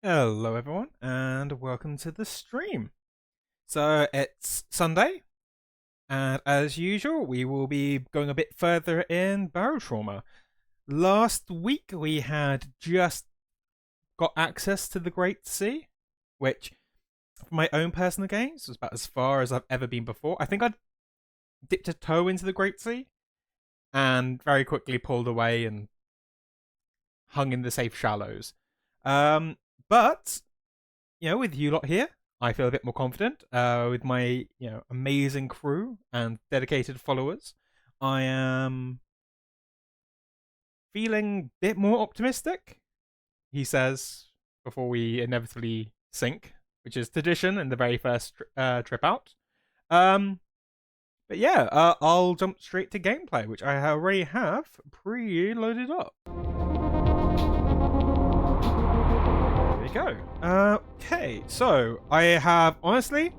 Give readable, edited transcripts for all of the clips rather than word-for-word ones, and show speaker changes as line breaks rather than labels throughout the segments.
Hello everyone and welcome to the stream. So it's Sunday and as usual we will be going a bit further in Barotrauma. Last week we had just got access to the Great Sea, which for my own personal games was about as far as I've ever been before. I think I'd dipped a toe into the Great Sea and very quickly pulled away and hung in the safe shallows. But with you lot here, I feel a bit more confident. With my, amazing crew and dedicated followers, I am feeling a bit more optimistic, he says, before we inevitably sink, which is tradition in the very first trip out. But yeah, I'll jump straight to gameplay, which I already have pre-loaded up. Go. Okay, so I have honestly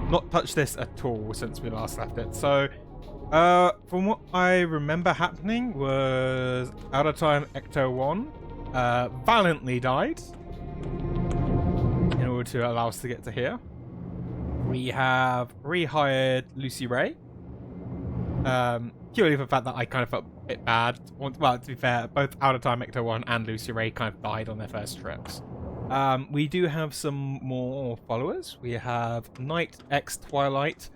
not touched this at all since we last left it. So, from what I remember happening was out of time Ecto 1 valiantly died in order to allow us to get to here. We have rehired Lucy Ray. Purely for the fact that I kind of felt a bit bad. Well, to be fair, both Out of Time Ecto 1 and Lucy Ray kind of died on their first trips. We do have some more followers. We have Night X Twilight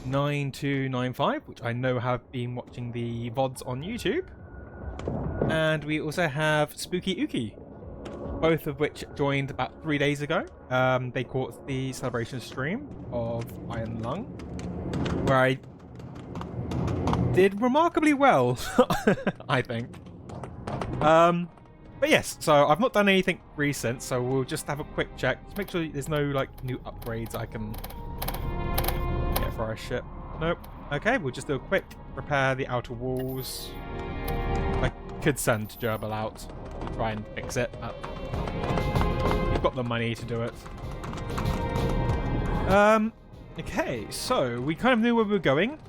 9295, which I know have been watching the VODs on YouTube. And we also have Spooky Uki, both of which joined about 3 days ago. They caught the celebration stream of Iron Lung, where I did remarkably well, I think. But yes, so I've not done anything recent, so we'll just have a quick check to make sure there's no new upgrades I can get for our ship. Nope. Okay, we'll just do a quick repair the outer walls. I could send Gerbil out to try and fix it, but you've got the money to do it. Okay, so we kind of knew where we were going.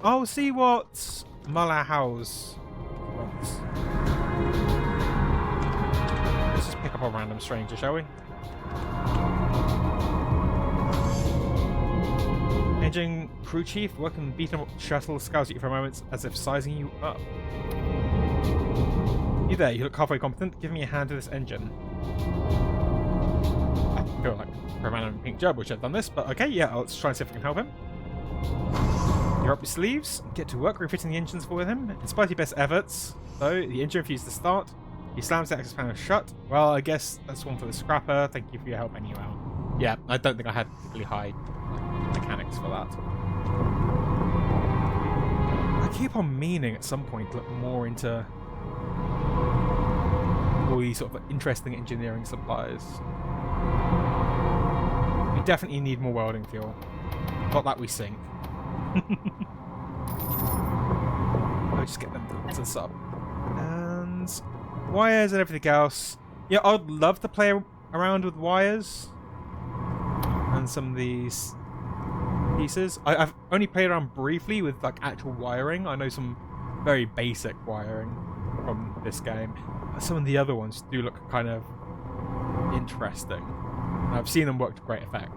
I'll see what Mala House wants. Let's just pick up a random stranger, shall we? Engine crew chief, working beaten up shuttle, scouts at you for a moment as if sizing you up. You there, you look halfway competent. Give me a hand to this engine. I feel like for a random pink gerbil should have done this, but okay, yeah, let's try and see if I can help him. You're up your sleeves, get to work refitting the engines for him. In spite of your best efforts, though, the engine refused to start. He slams the access panel shut. Well, I guess that's one for the scrapper. Thank you for your help anyway. Yeah, I don't think I had particularly high mechanics for that. I keep on meaning at some point to look more into all these sort of interesting engineering supplies. We definitely need more welding fuel. Not that we sink. I'll just get them to the sub. And wires and everything else. Yeah, I'd love to play around with wires and some of these pieces. I've only played around briefly with actual wiring. I know some very basic wiring from this game. Some of the other ones do look kind of interesting. I've seen them work to great effect.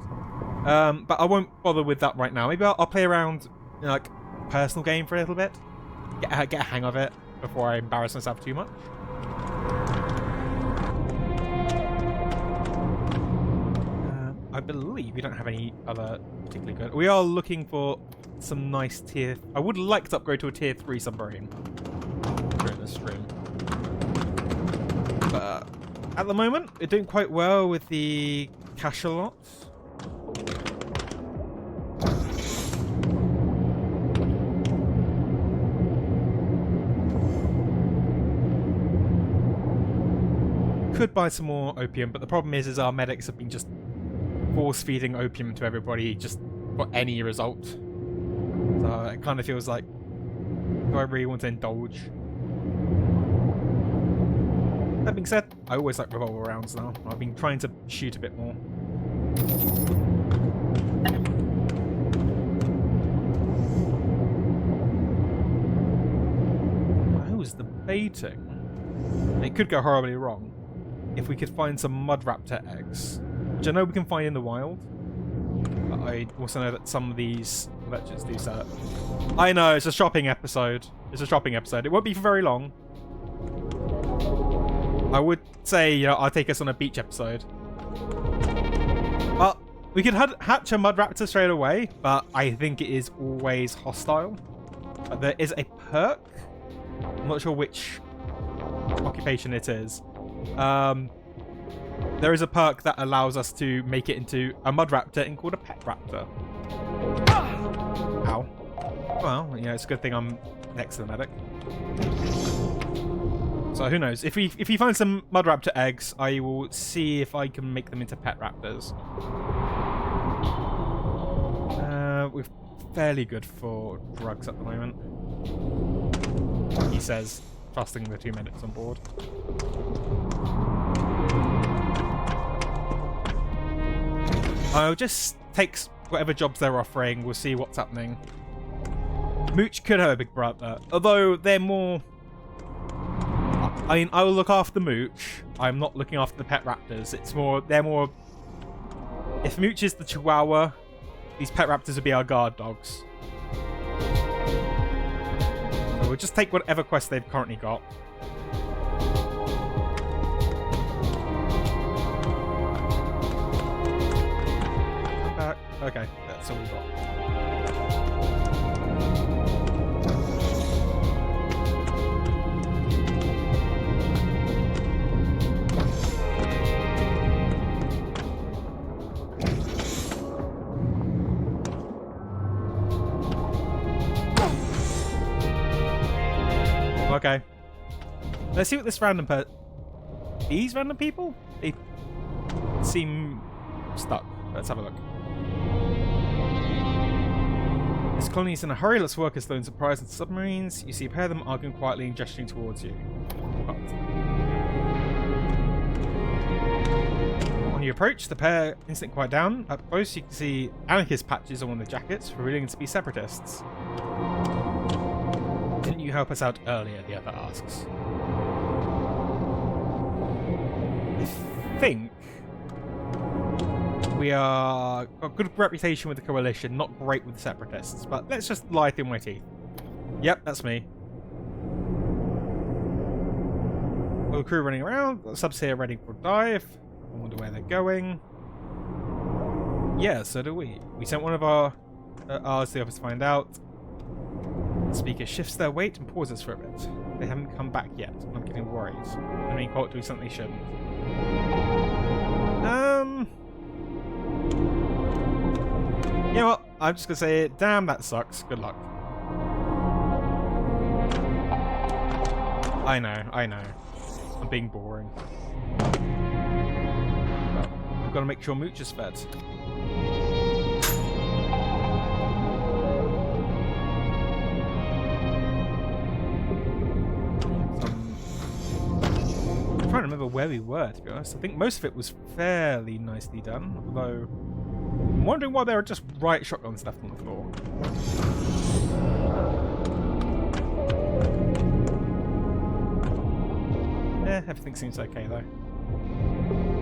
But I won't bother with that right now. Maybe I'll play around personal game for a little bit. Get a hang of it before I embarrass myself too much. I believe we don't have any other particularly good. We are looking for some nice tier. I would like to upgrade to a tier 3 submarine during this stream. But at the moment, we're doing quite well with the cachalots. Could buy some more opium, but the problem is our medics have been just force feeding opium to everybody just for any result. So it kind of feels like, do I really want to indulge? That being said, I always like revolver rounds now. I've been trying to shoot a bit more. I was debating. It could go horribly wrong. if we could find some mud raptor eggs, which I know we can find in the wild. But I also know that some of these lectures do so. I know, it's a shopping episode. It's a shopping episode. It won't be for very long. I would say, you know, I'll take us on a beach episode. Well, we could hatch a mud raptor straight away, but I think it is always hostile. But there is a perk. I'm not sure which occupation it is. There is a perk that allows us to make it into a mud raptor and called a pet raptor. Ow. Well, you know, it's a good thing I'm next to the medic. So who knows? If we find some mud raptor eggs, I will see if I can make them into pet raptors. We're fairly good for drugs at the moment, he says, trusting the 2 medics on board. I'll just take whatever jobs they're offering. We'll see what's happening. Mooch could have a big brother, although they're more... I mean, I will look after Mooch. I'm not looking after the pet raptors. It's more... They're more... If Mooch is the Chihuahua, these pet raptors would be our guard dogs. So we'll just take whatever quest they've currently got. Okay, that's all we've got. Okay. Let's see what this random These random people? They seem stuck. Let's have a look. This colony is in a hurry. Let's work as though in surprise and submarines. You see a pair of them arguing quietly and gesturing towards you. When you approach, the pair instantly quiet down. Up close, you can see anarchist patches on one of the jackets, revealing to be separatists. Didn't you help us out earlier? The other asks. I think we are got a good reputation with the coalition, not great with the separatists, but let's just lie through my teeth. Yep, that's me. All the crew running around, the subs here ready for dive. I wonder where they're going. Yeah, so do we. We sent one of our ours to the office to find out. The speaker shifts their weight and pauses for a bit. They haven't come back yet. I'm getting worried. I mean, quote, doing something they shouldn't. You know what? I'm just gonna say it. Damn, that sucks. Good luck. I know. I'm being boring. But I've got to make sure Mooch is fed. I'm trying to remember where we were, to be honest. I think most of it was fairly nicely done, although I'm wondering why there are just riot shotguns left on the floor. Yeah, everything seems okay though.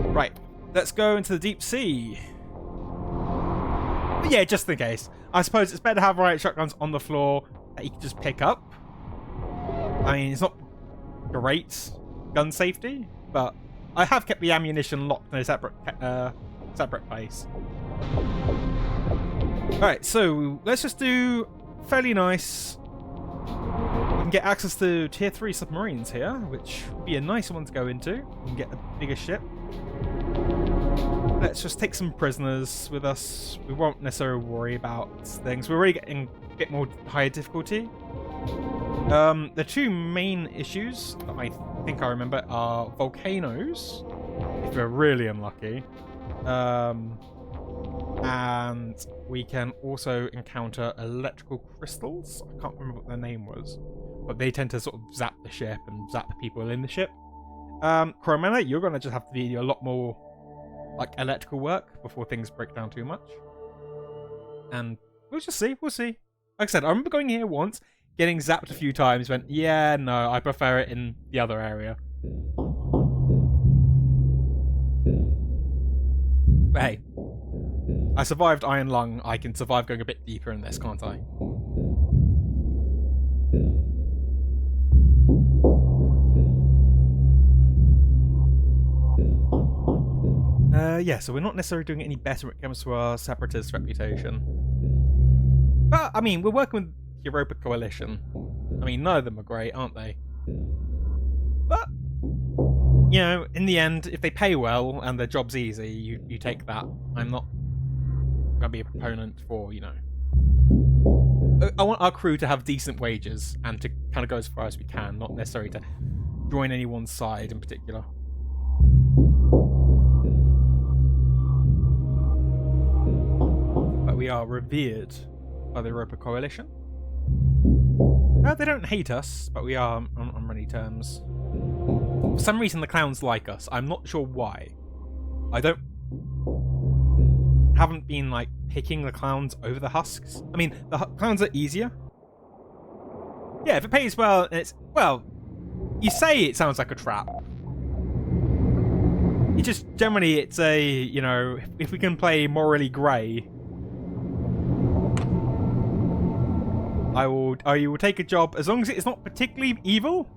Right, let's go into the deep sea. But yeah, just in case. I suppose it's better to have riot shotguns on the floor that you can just pick up. I mean, it's not great gun safety, but I have kept the ammunition locked in a separate place. Alright, so let's just do fairly nice. We can get access to tier 3 submarines here, which would be a nice one to go into. We can get a bigger ship. Let's just take some prisoners with us. We won't necessarily worry about things. We're already getting a bit more higher difficulty. The two main issues that I think I remember are volcanoes, if we're really unlucky. And we can also encounter electrical crystals. I can't remember what their name was, but they tend to sort of zap the ship and zap the people in the ship. Crewmate, you're going to just have to be a lot more like electrical work before things break down too much. And we'll just see. We'll see. Like I said, I remember going here once, getting zapped a few times, went, yeah, no, I prefer it in the other area. But hey, I survived Iron Lung. I can survive going a bit deeper in this, can't I? Yeah, so we're not necessarily doing any better when it comes to our separatist reputation. But, I mean, we're working with Europa Coalition. I mean, none of them are great, aren't they? But, you know, in the end, if they pay well and their job's easy, you take that. I'm not going to be a proponent for, you know... I want our crew to have decent wages and to kind of go as far as we can, not necessarily to join anyone's side in particular. But we are revered by the Europa Coalition. They don't hate us, but we are on many terms. For some reason, the clowns like us. I'm not sure why. Haven't been like picking the clowns over the husks. I mean, the clowns are easier. Yeah, if it pays well, and it's well, you say it sounds like a trap. It just generally it's a, you know, if we can play morally grey, I will take a job as long as it's not particularly evil.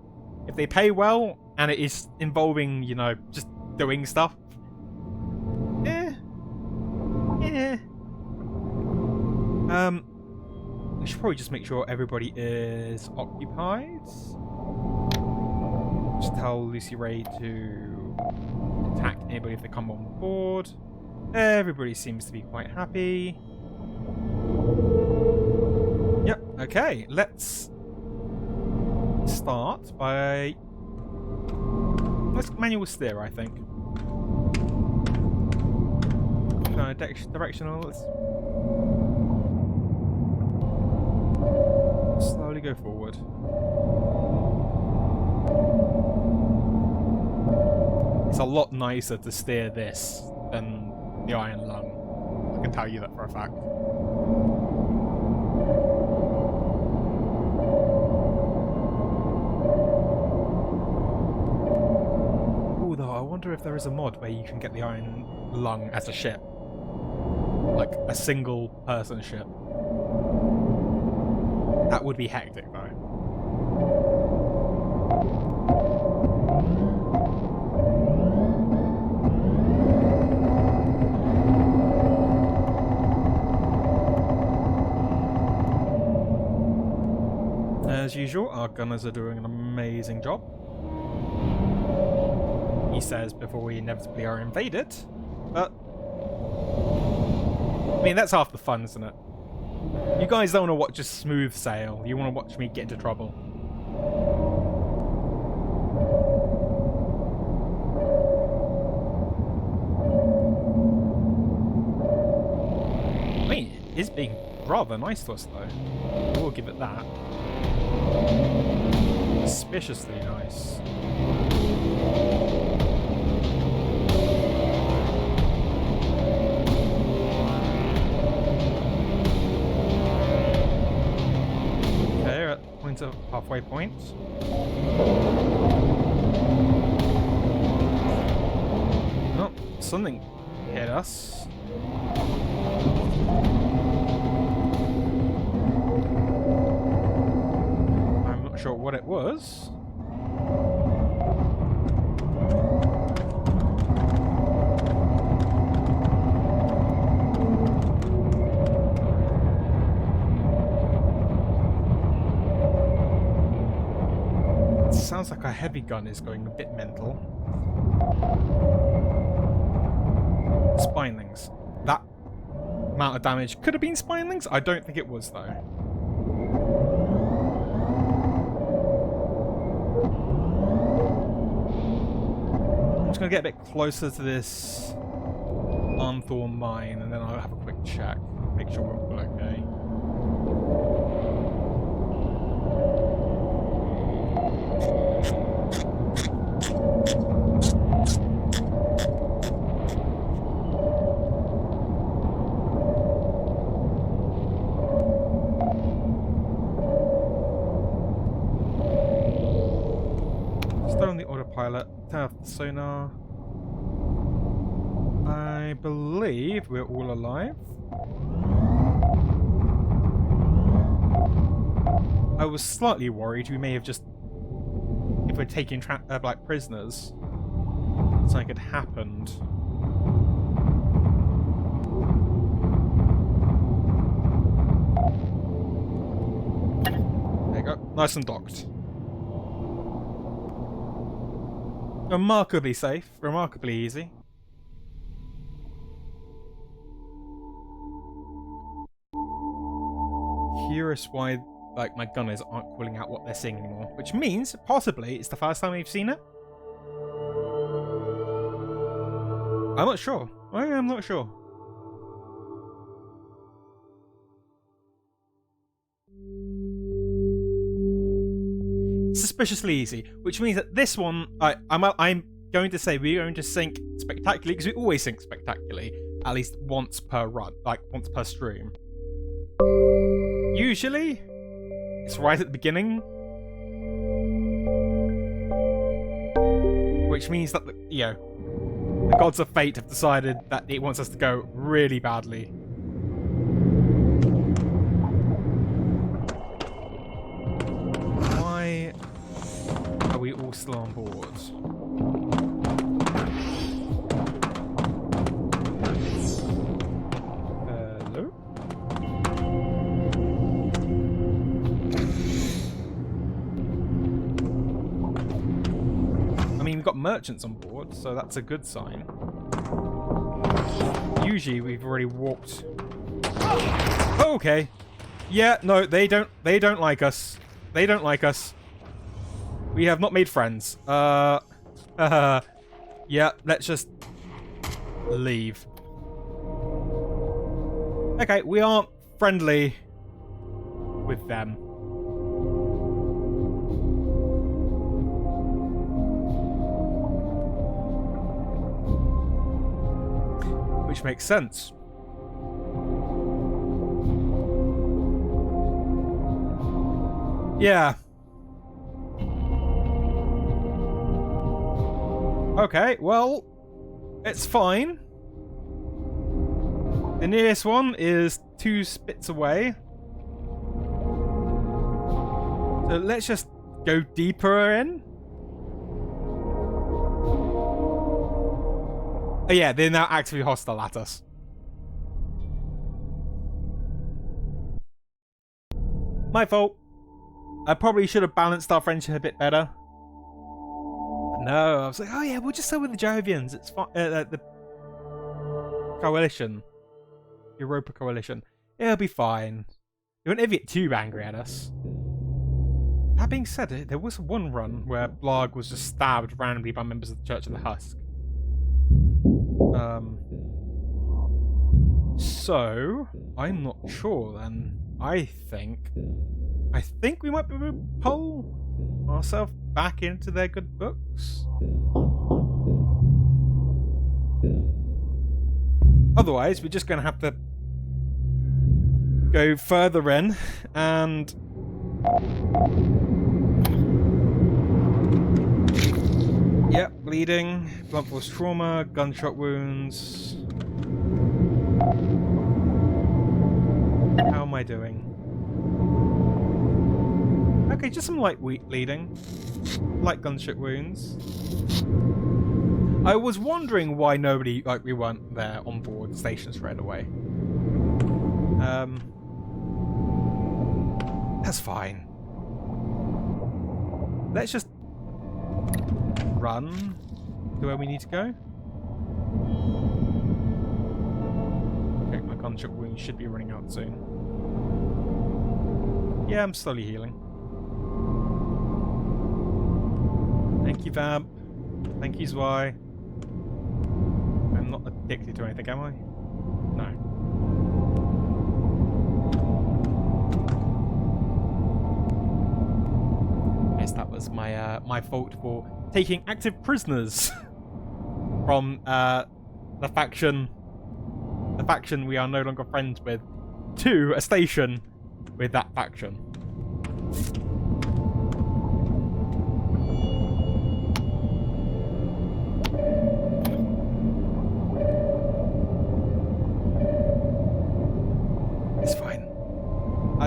If they pay well and it is involving, you know, just doing stuff. We should probably just make sure everybody is occupied. Just tell Lucy Ray to attack anybody if they come on board. Everybody seems to be quite happy. Yep, okay, let's start by... Let's manual steer, I think. Directional, let's slowly go forward. It's a lot nicer to steer this than the Iron Lung. I can tell you that for a fact. Although I wonder if there is a mod where you can get the Iron Lung as a ship. Like a single person ship. That would be hectic though. As usual, our gunners are doing an amazing job. He says before we inevitably are invaded, but I mean, that's half the fun, isn't it? You guys don't want to watch a smooth sail. You want to watch me get into trouble. I mean, it is being rather nice to us, though. We'll give it that. Suspiciously nice. Of halfway point. Oh, something hit us. I'm not sure what it was. Sounds like our heavy gun is going a bit mental. Spinelings. That amount of damage could have been spinelings? I don't think it was, though. I'm just going to get a bit closer to this Armthorn mine, and then I'll have a quick check. Make sure we're all okay. Still on the autopilot. Turn off the sonar. I believe we're all alive. I was slightly worried we may have just, if we're taking like prisoners, something had happened. There you go, nice and docked. Remarkably safe, remarkably easy. Curious why, like, my gunners aren't calling out what they're seeing anymore, which means possibly it's the first time we've seen it. I'm not sure. I am not sure. Suspiciously easy, which means that this one, I'm going to say we're going to sink spectacularly, because we always sink spectacularly, at least once per run, like once per stream. Usually, it's right at the beginning, which means that the gods of fate have decided that it wants us to go really badly. Why are we all still on board? Hello? I mean, we've got merchants on board, so that's a good sign. Usually we've already walked. Oh, okay. Yeah, no, they don't like us. They don't like us. We have not made friends. Yeah, let's just leave. Okay, we aren't friendly with them. Which makes sense. Yeah. Okay, well, it's fine. The nearest one is 2 spits away. So let's just go deeper in. Oh yeah, they're now actively hostile at us. My fault. I probably should have balanced our friendship a bit better. But no, I was like, oh yeah, we'll just go with the Jovians. It's fine. The coalition. Europa coalition. It'll be fine. They won't ever get too angry at us. That being said, there was one run where Blarg was just stabbed randomly by members of the Church of the Husk. So, I'm not sure then. I think we might be able to pull ourselves back into their good books. Otherwise, we're just going to have to go further in and yep, bleeding, blunt force trauma, gunshot wounds. How am I doing? Okay, just some light bleeding. Light gunshot wounds. I was wondering why nobody, like, we weren't there on board the station straight away. That's fine. Let's just run to where we need to go. Okay, my gunshot wound should be running out soon. Yeah, I'm slowly healing. Thank you, Vamp. Thank you, Zwei. I'm not addicted to anything, am I? No. Yes, that was my fault for taking active prisoners from the faction we are no longer friends with to a station with that faction.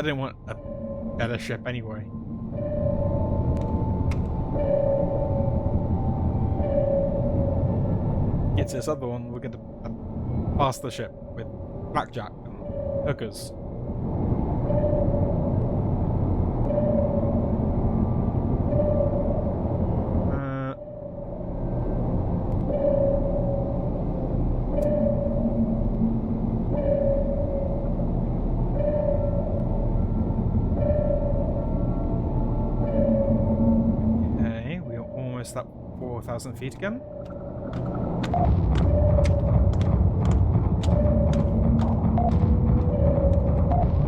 didn't want a better ship anyway. Get to this other one, we're going to pass the ship with blackjack and hookers. Okay, we are almost at 4,000 feet again.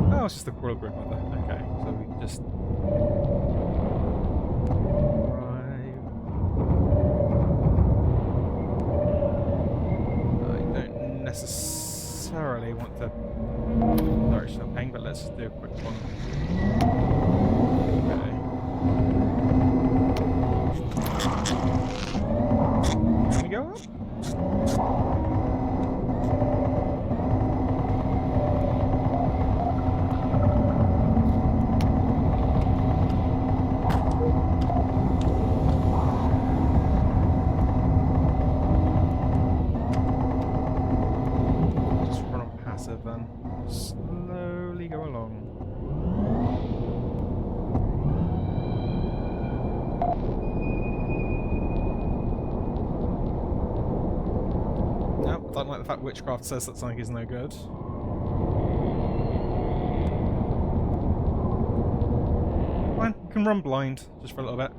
Oh, it's just the crawler group right there. Okay, so we just drive. I don't necessarily want to direction of ping, but let's just do a quick one. Okay. Can we go up? Then slowly go along. Nope, don't like the fact witchcraft says that something is no good. Fine, you can run blind just for a little bit.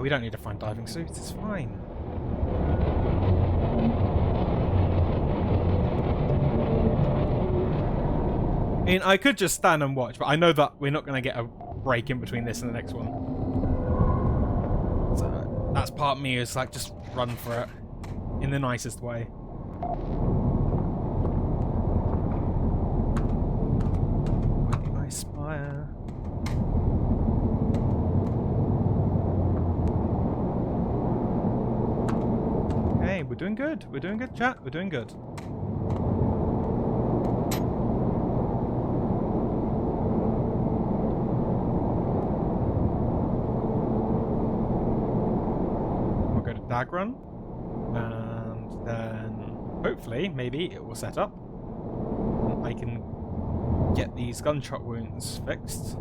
We don't need to find diving suits, it's fine. I mean, I could just stand and watch, but I know that we're not going to get a break in between this and the next one. So that's part of me is like, just run for it in the nicest way. I spire. We're doing good. We're doing good, chat. We're doing good. We'll go to Dagrun, and then hopefully, maybe it will set up. And I can get these gunshot wounds fixed.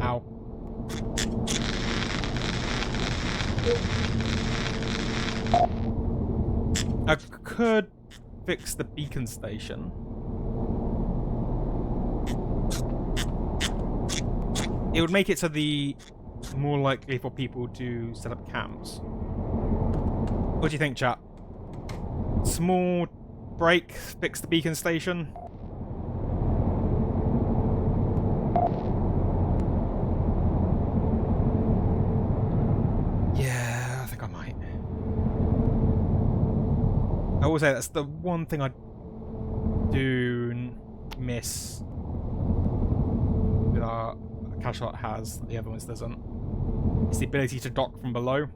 Ow. I could fix the beacon station. It would make it so the more likely for people to set up camps. What do you think, chat? Small break, fix the beacon station. Yeah, I think I might. I will say that's the one thing I do miss that our Cashot has that the other ones doesn't. It's the ability to dock from below.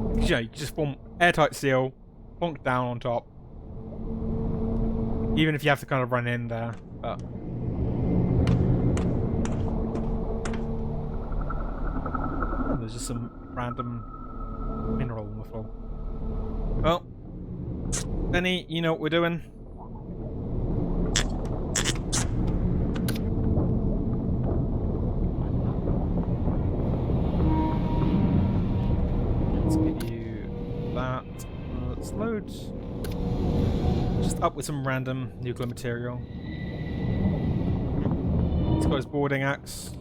Because, you know, you just form airtight seal, bonk down on top. Even if you have to kind of run in there, but... Oh, there's just some random mineral on the floor. Well, Benny, you know what we're doing. Let's give you that. Let's load. Just up with some random nuclear material. He's got his boarding axe.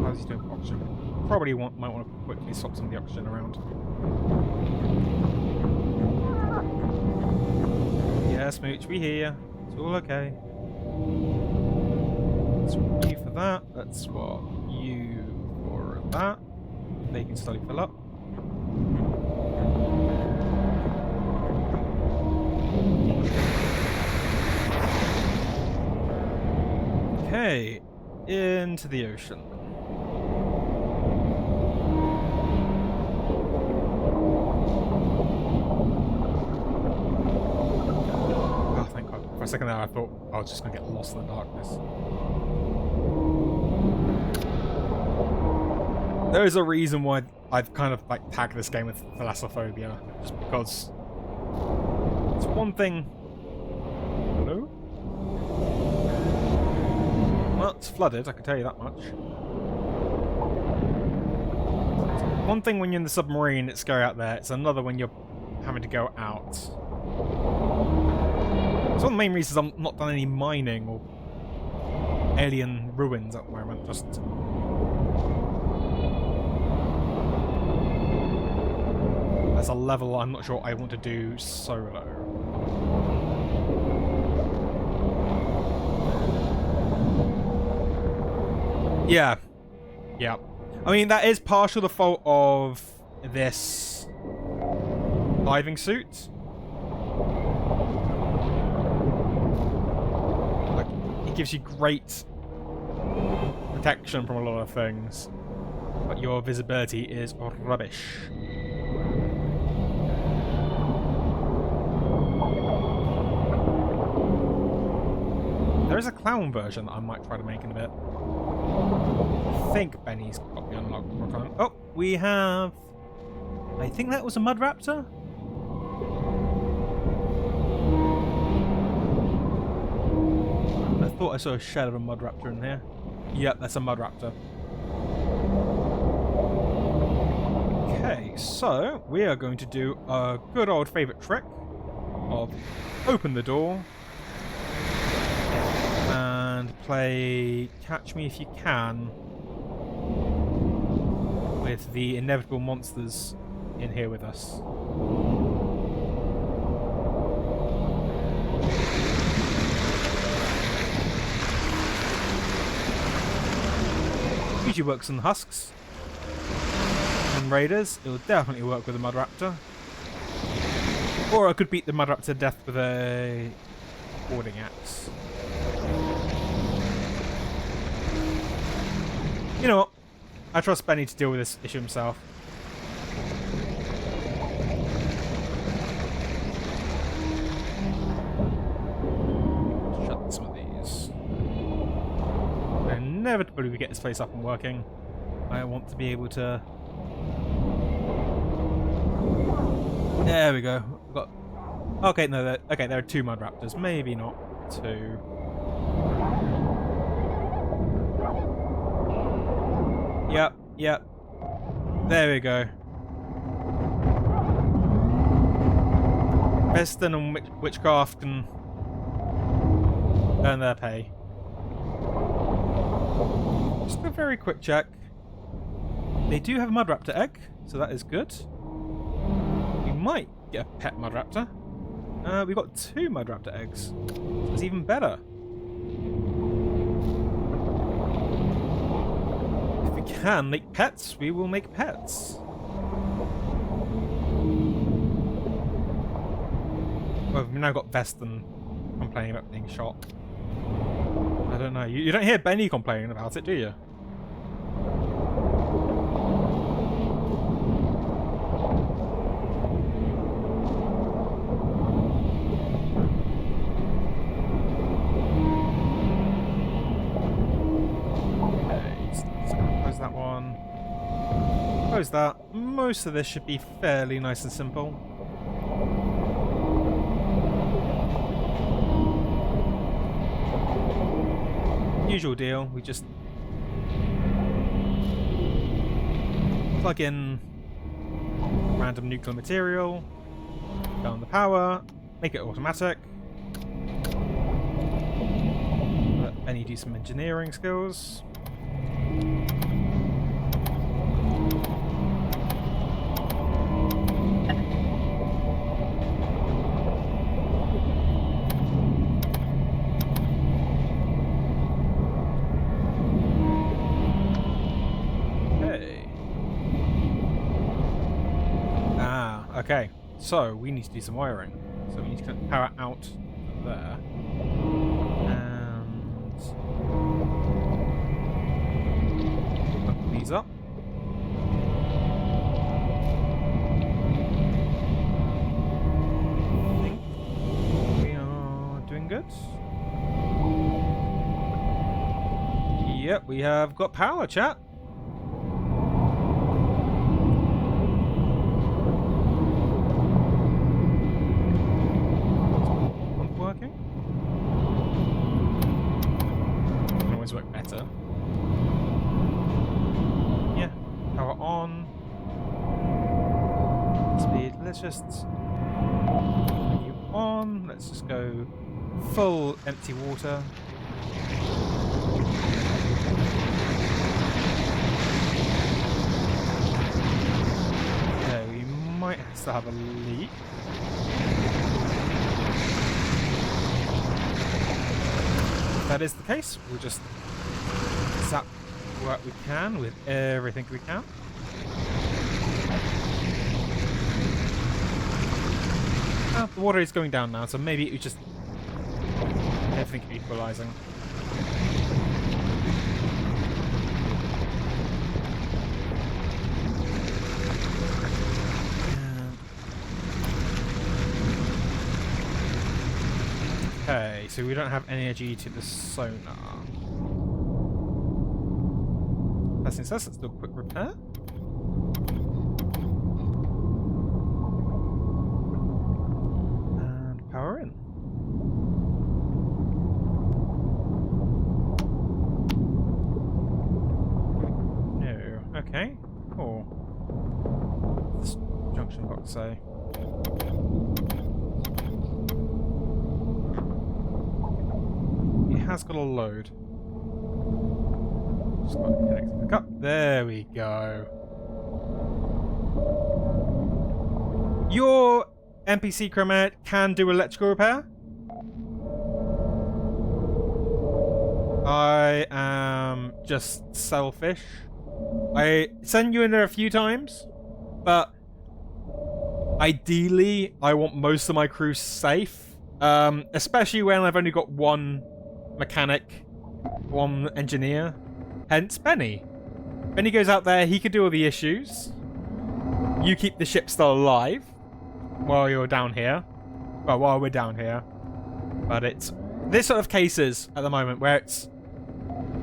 How's he doing for oxygen? Probably might want to quickly swap some of the oxygen around. Yeah, Smooch, we hear you. It's all okay. Let's swap you for that. Let's swap you for that. they can slowly fill up. Okay, into the ocean. Oh, thank God. For a second there, I thought I was just going to get lost in the darkness. There is a reason why I've kind of like tagged this game with thalassophobia, just because it's one thing. Hello? Well, it's flooded, I can tell you that much. It's one thing when you're in the submarine, it's scary out there. It's another when you're having to go out. It's one of the main reasons I'm not done any mining or alien ruins at the moment. Just there's a level I'm not sure I want to do solo. Yeah. Yeah. I mean, that is partial the fault of this diving suit. Like, it gives you great protection from a lot of things, but your visibility is rubbish. There is a clown version that I might try to make in a bit. I think Benny's got the unlocked. Oh, we have... I think that was a mud raptor? I thought I saw a shadow of a mud raptor in here. Yep, that's a mud raptor. Okay, so we are going to do a good old favourite trick of open the door and play Catch Me If You Can with the inevitable monsters in here with us. Usually works on the husks and raiders. It will definitely work with a mud raptor. Or I could beat the mud raptor to death with a boarding axe. You know what? I trust Benny to deal with this issue himself. Shut some of these. Inevitably we get this place up and working. I want to be able to... There we go. We've got... Okay, no, okay, there are 2 mud raptors. Maybe not 2. Yep, yep. There we go. Peston and Witchcraft can earn their pay. Just a very quick check. They do have a mud raptor egg, so that is good. We might get a pet mud raptor. We've got 2 mud raptor eggs. So it's even better. If we can make pets, we will make pets. Well, we've now got Veston complaining about being shot. I don't know. You don't hear Benny complaining about it, do you? That one. Close that. Most of this should be fairly nice and simple. Usual deal, we just plug in random nuclear material, turn on the power, make it automatic. Let Benny do some engineering skills. Okay, so we need to do some wiring. So we need to connect power out to there. And put these up. I think we are doing good. Yep, we have got power, chat. Working? Can always work better. Yeah, power on. Speed. Let's just you on. Let's just go full empty water. Okay, we might still have a leak. If that is the case, we'll just zap what we can with everything we can. The water is going down now, so maybe it was just everything equalizing. Okay, so we don't have energy to the sonar. First things first, let's do a quick repair. And power in. No, okay, cool. What's this junction box say? Has got a load. Just got to connect the cup. There we go. Your NPC crewmate can do electrical repair. I am just selfish. I send you in there a few times, but ideally I want most of my crew safe, especially when I've only got one mechanic, one engineer, hence Benny. Benny goes out there, he can do all the issues. You keep the ship still alive while you're down here. Well, while we're down here. But it's this sort of cases at the moment where it's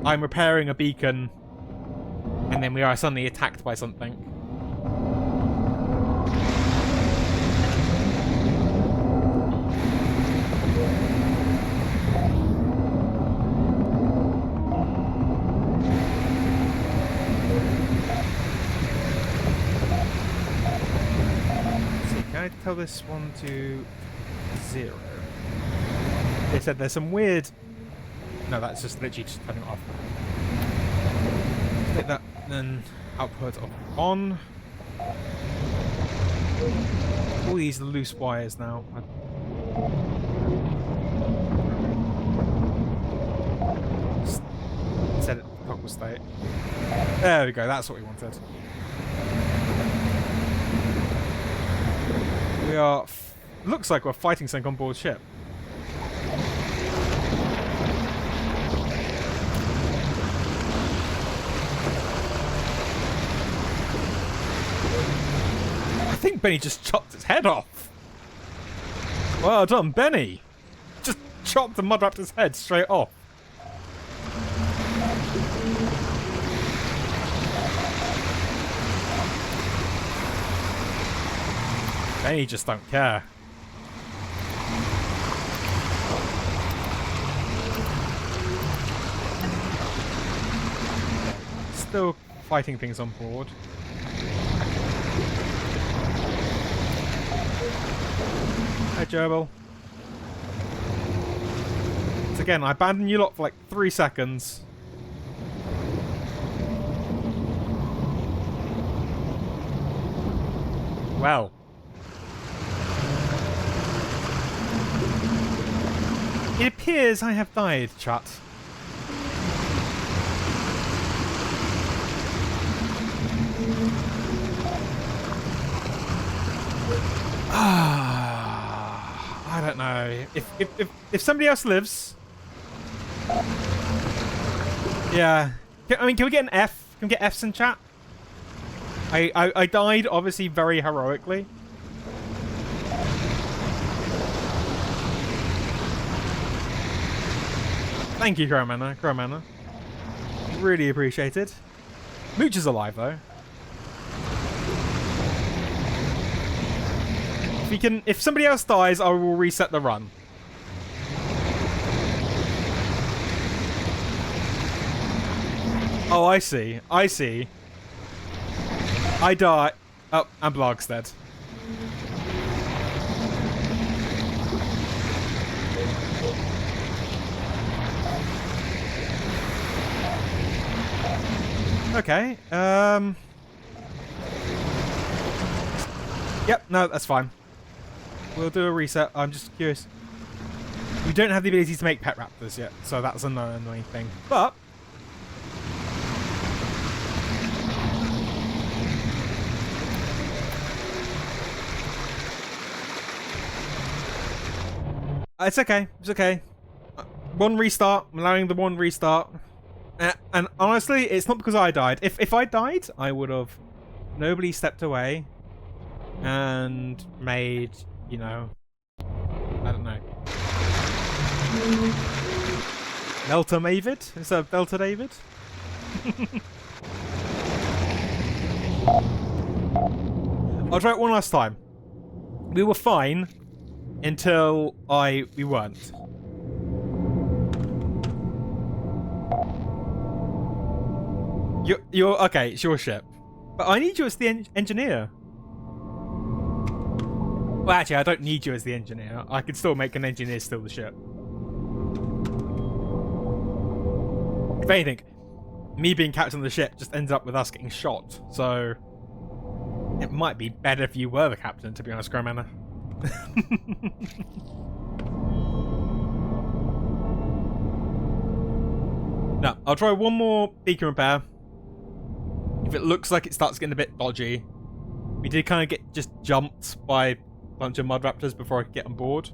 I'm repairing a beacon and then we are suddenly attacked by something. Tell this one to 0. They said there's some weird... No, that's just literally just turning it off. Take that, then output of on. All these loose wires now. Just set it to toggle state. There we go, that's what we wanted. We are... looks like we're fighting something on board ship. I think Benny just chopped its head off. Well done, Benny. Just chopped and mud wrapped his head straight off. They just don't care. Still fighting things on board. Hey, Gerbil. So again, I abandoned you lot for like 3 seconds. Well. It appears I have died, chat. I don't know. If somebody else lives, yeah. I mean, can we get an F? Can we get Fs in chat? I died obviously very heroically. Thank you, Crowmanna. Really appreciated. Mooch is alive though. If somebody else dies, I will reset the run. Oh, I see. I die. Oh, and Blarg's dead. Okay. Yep, no, that's fine. We'll do a reset. I'm just curious. We don't have the ability to make pet raptors yet, so that's another annoying thing. But it's okay. It's okay. One restart. I'm allowing the one restart. And honestly, it's not because I died. If I died, I would have nobly stepped away and made, you know, I don't know, Melta David instead of Delta David. I'll try it one last time. We were fine until we weren't. You're okay. It's your ship, but I need you as the engineer. Well, actually, I don't need you as the engineer. I can still make an engineer steal the ship. If anything, me being captain of the ship just ended up with us getting shot. So it might be better if you were the captain, to be honest, Crowmanna. No, I'll try one more beacon repair. If it looks like it starts getting a bit dodgy, we did kind of get just jumped by a bunch of mud raptors before I could get on board.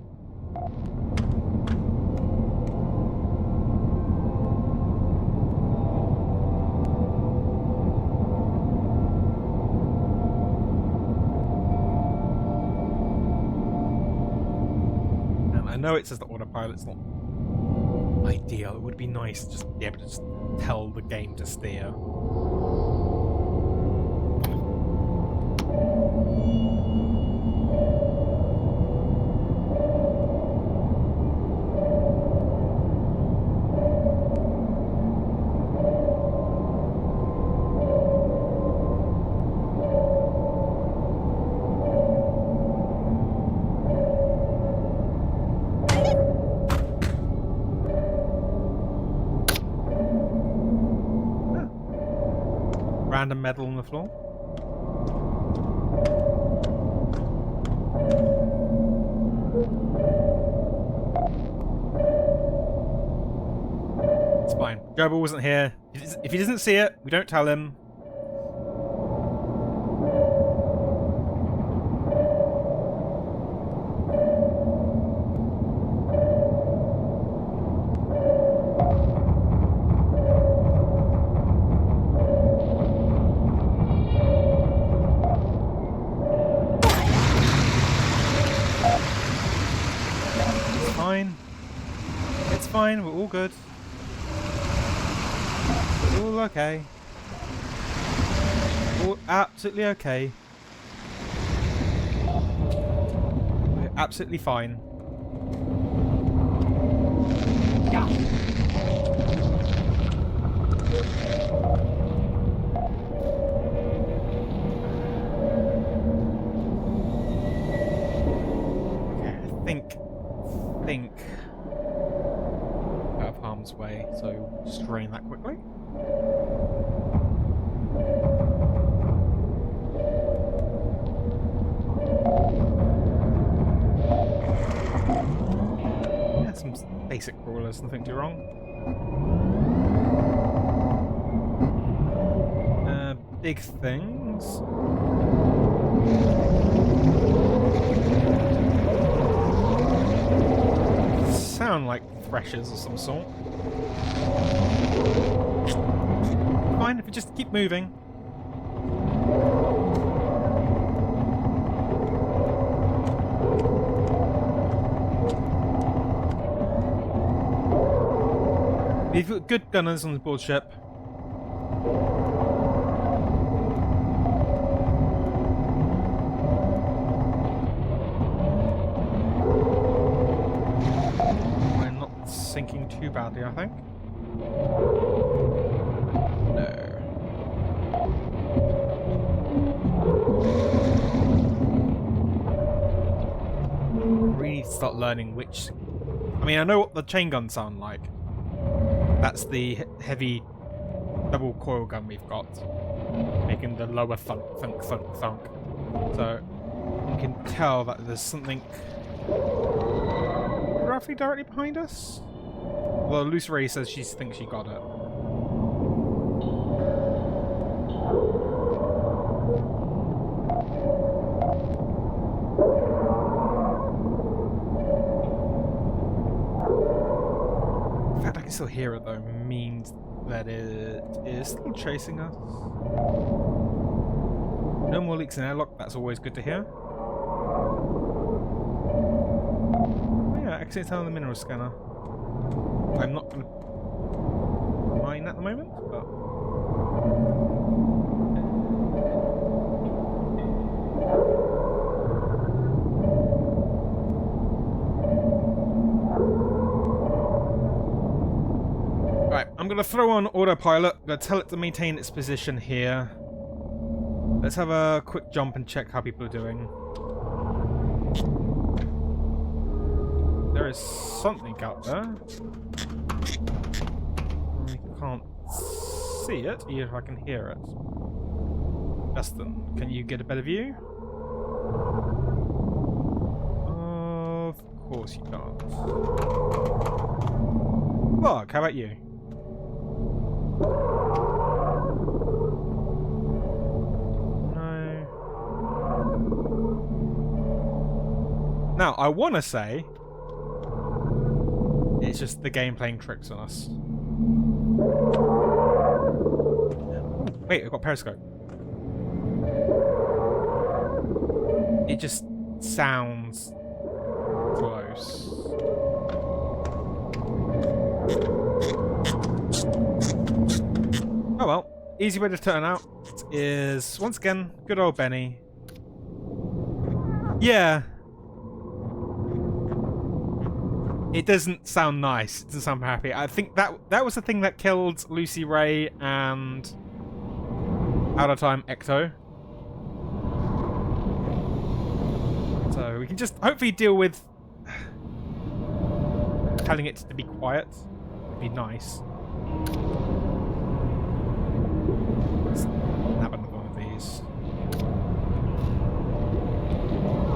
And I know it says the autopilot's not ideal. It would be nice to just be able to just tell the game to steer. Random metal on the floor. It's fine. Jobber wasn't here. If he doesn't see it, we don't tell him. It's fine, we're all good. All okay. All absolutely okay. We're absolutely fine. Okay, I think out of harm's way, so just drain that quickly. Yeah, some basic crawlers, nothing too wrong. Big things. sound like threshers of some sort. Fine if we just keep moving. We've got good gunners on the board ship. We're not sinking too badly, I think. No. We need to start learning which... I mean, I know what the chain guns sound like. That's the heavy double coil gun we've got, making the lower thunk, thunk, thunk, thunk. So you can tell that there's something roughly directly behind us. Well, Lucy Ray says she thinks she got it. The fact I can still hear it though means that it is still chasing us. No more leaks in airlock, that's always good to hear. Oh yeah, exit on the mineral scanner. I'm not going to mine at the moment, but... Right, I'm going to throw on autopilot. I'm going to tell it to maintain its position here. Let's have a quick jump and check how people are doing. There is something out there. I can't see it, even if I can hear it. Justin, can you get a better view? Of course you can't. Lark, how about you? No. Now, I want to say it's just the game playing tricks on us. Wait, I've got periscope. It just sounds close. Oh well, easy way to turn out is, once again, good old Benny. Yeah. It doesn't sound nice. It doesn't sound happy. I think that was the thing that killed Lucy Ray and Out of Time Ecto. So we can just hopefully deal with telling it to be quiet. Would be nice. Let's nab another one of these.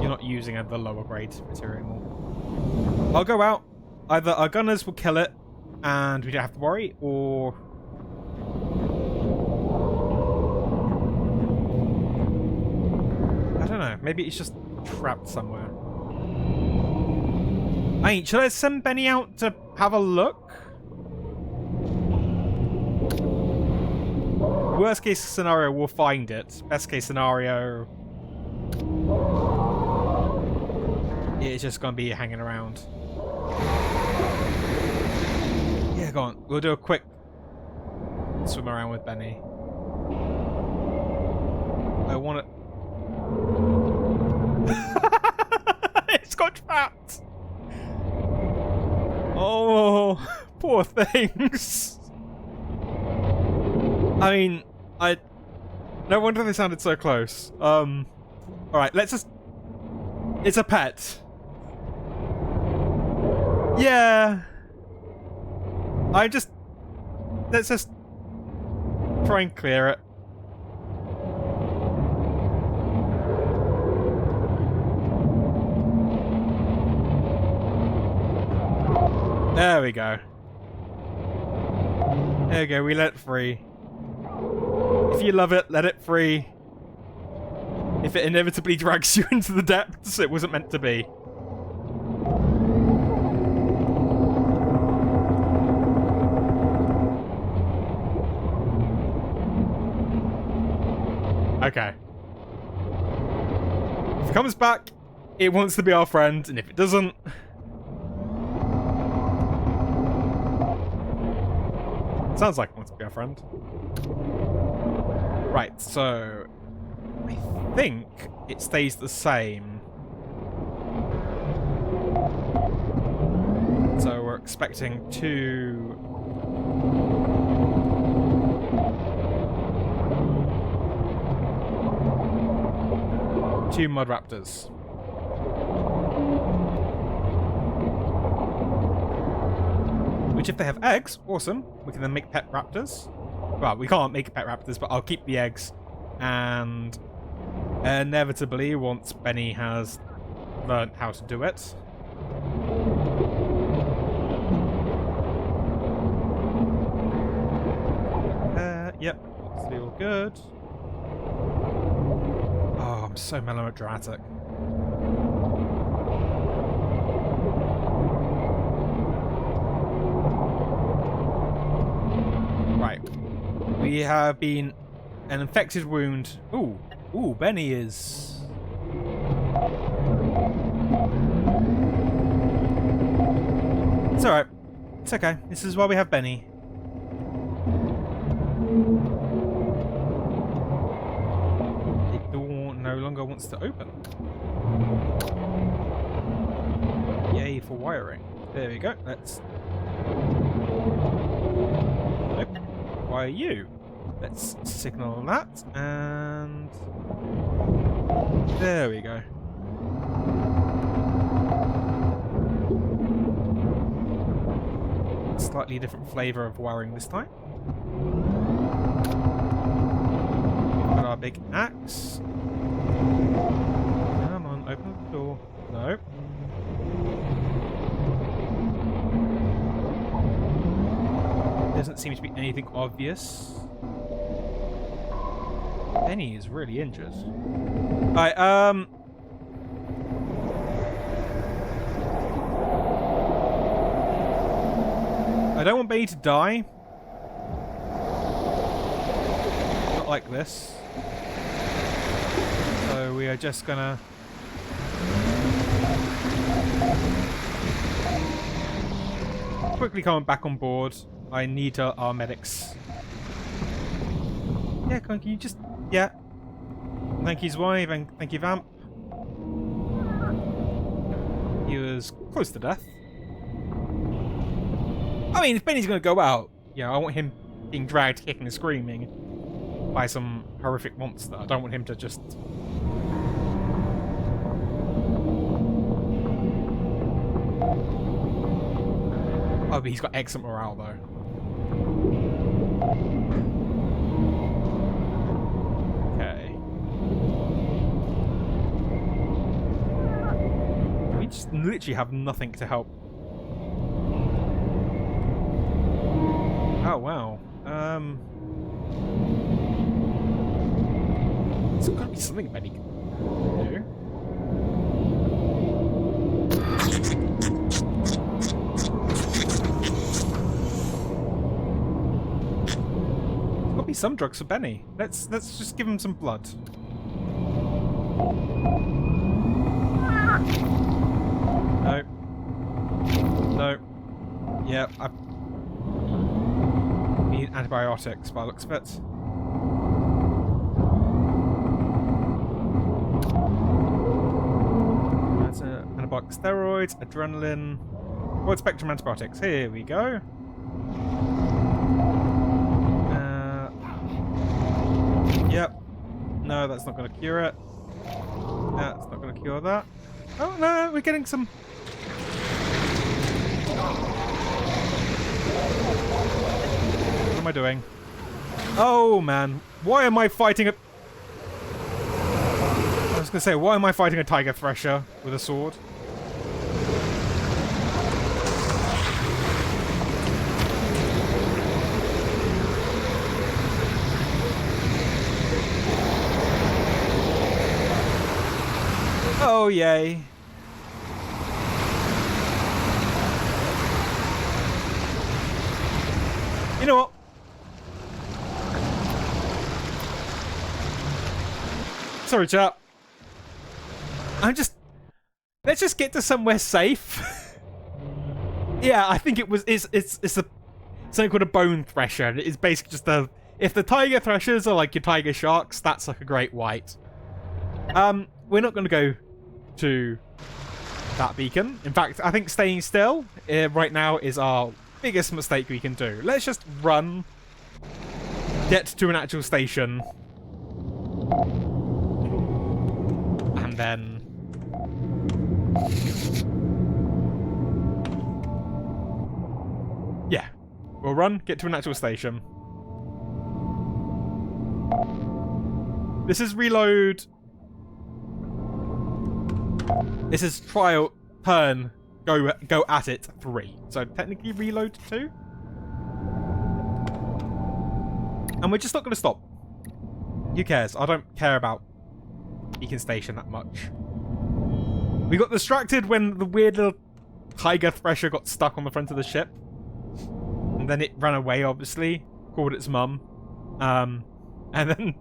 You're not using the lower grade material anymore. I'll go out. Either our gunners will kill it and we don't have to worry, or I don't know, maybe it's just trapped somewhere. I mean, should I send Benny out to have a look? Worst case scenario, we'll find it. Best case scenario, it's just gonna be hanging around. Yeah, go on. We'll do a quick swim around with Benny. I want it. It's got trapped. Oh, poor things. I mean, no wonder they sounded so close. Alright, let's just... It's a pet. Yeah. Let's just try and clear it. There we go. There we go, we let it free. If you love it, let it free. If it inevitably drags you into the depths, it wasn't meant to be. Okay. If it comes back, it wants to be our friend, and if it doesn't... Sounds like it wants to be our friend. Right, so... I think it stays the same. So we're expecting two mud raptors. Which, if they have eggs, awesome. We can then make pet raptors. Well, we can't make pet raptors, but I'll keep the eggs. And inevitably, once Benny has learned how to do it, yep, looks all good. Oh, I'm so melodramatic. Right. We have been an infected wound. Ooh, Benny is... It's alright. It's okay. This is why we have Benny. The door no longer wants to open. Yay for wiring. There we go. Let's... Nope. Why are you? Let's signal that, and... There we go. Slightly different flavour of wiring this time. Got our big axe. Come on, open the door. No. Doesn't seem to be anything obvious. Benny is really injured. Alright, I don't want Benny to die. Not like this. So we are just gonna... quickly come back on board. I need our medics. Yeah, can you just... Yeah. Thank you, Zwive, and thank you, Vamp. He was close to death. I mean, if Benny's going to go out, yeah, I want him being dragged, kicking and screaming by some horrific monster. I don't want him to just... Oh, but he's got excellent morale, though. We just literally have nothing to help. Oh wow. There's gotta be something Benny can do. There's gotta be some drugs for Benny. Let's just give him some blood. No. No. Yeah, I need antibiotics by the looks of it. That's anabolic steroids, adrenaline, broad spectrum antibiotics. Here we go. Yep. No, that's not going to cure it. That's not going to cure that. Oh no, we're getting some... What am I doing? Oh man, why am I fighting a... I was going to say, why am I fighting a tiger thresher with a sword? Oh, yay. You know what? sorry, chap. Let's just get to somewhere safe. Yeah, I think it's something called a bone thresher. It's basically just if the tiger threshers are like your tiger sharks, that's like a great white. We're not going to go to that beacon. In fact, I think staying still right now is our biggest mistake we can do. Let's just run, get to an actual station, and then yeah, we'll run, get to an actual station. This is reload. This is trial, turn, go at it 3. So technically reload 2. And we're just not going to stop. Who cares? I don't care about Beacon Station that much. We got distracted when the weird little tiger thresher got stuck on the front of the ship. And then it ran away, obviously. Called its mum. And then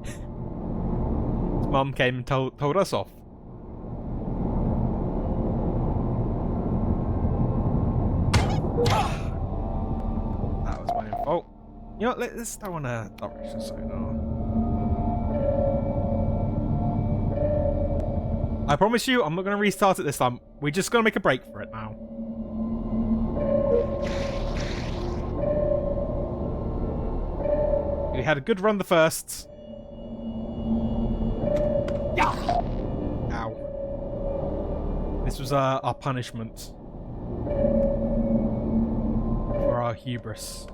its mum came and told us off. That was my own fault. You know, let's throw on a direction sonar. I promise you, I'm not going to restart it this time. We're just going to make a break for it now. We had a good run the first. Ow. This was our punishment for our hubris.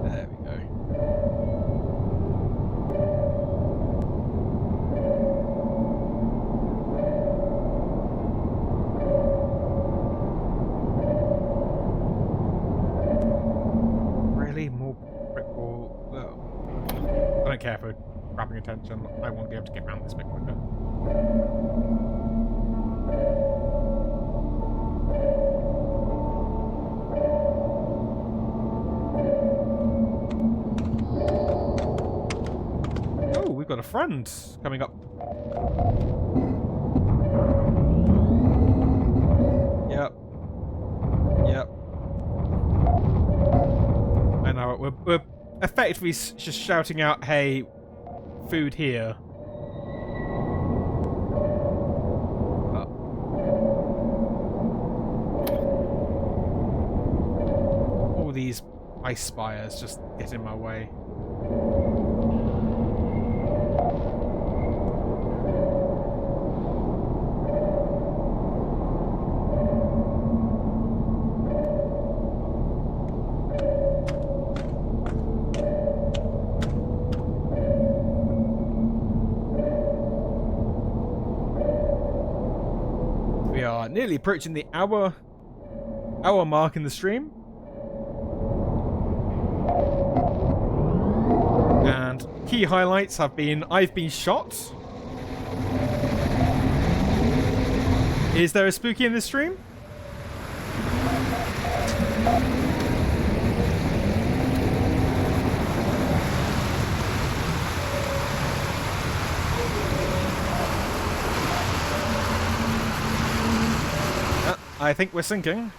There we go. Really? More brick wall? I don't care for grabbing attention. I want to be able to get around this bit quicker. Oh, we've got a friend coming up. Yep. Yep. I know it. We're effectively just shouting out, hey, food here. All these ice spires just get in my way. We are nearly approaching the hour mark in the stream. And key highlights have been I've been shot. Is there a spooky in this stream? I think we're sinking.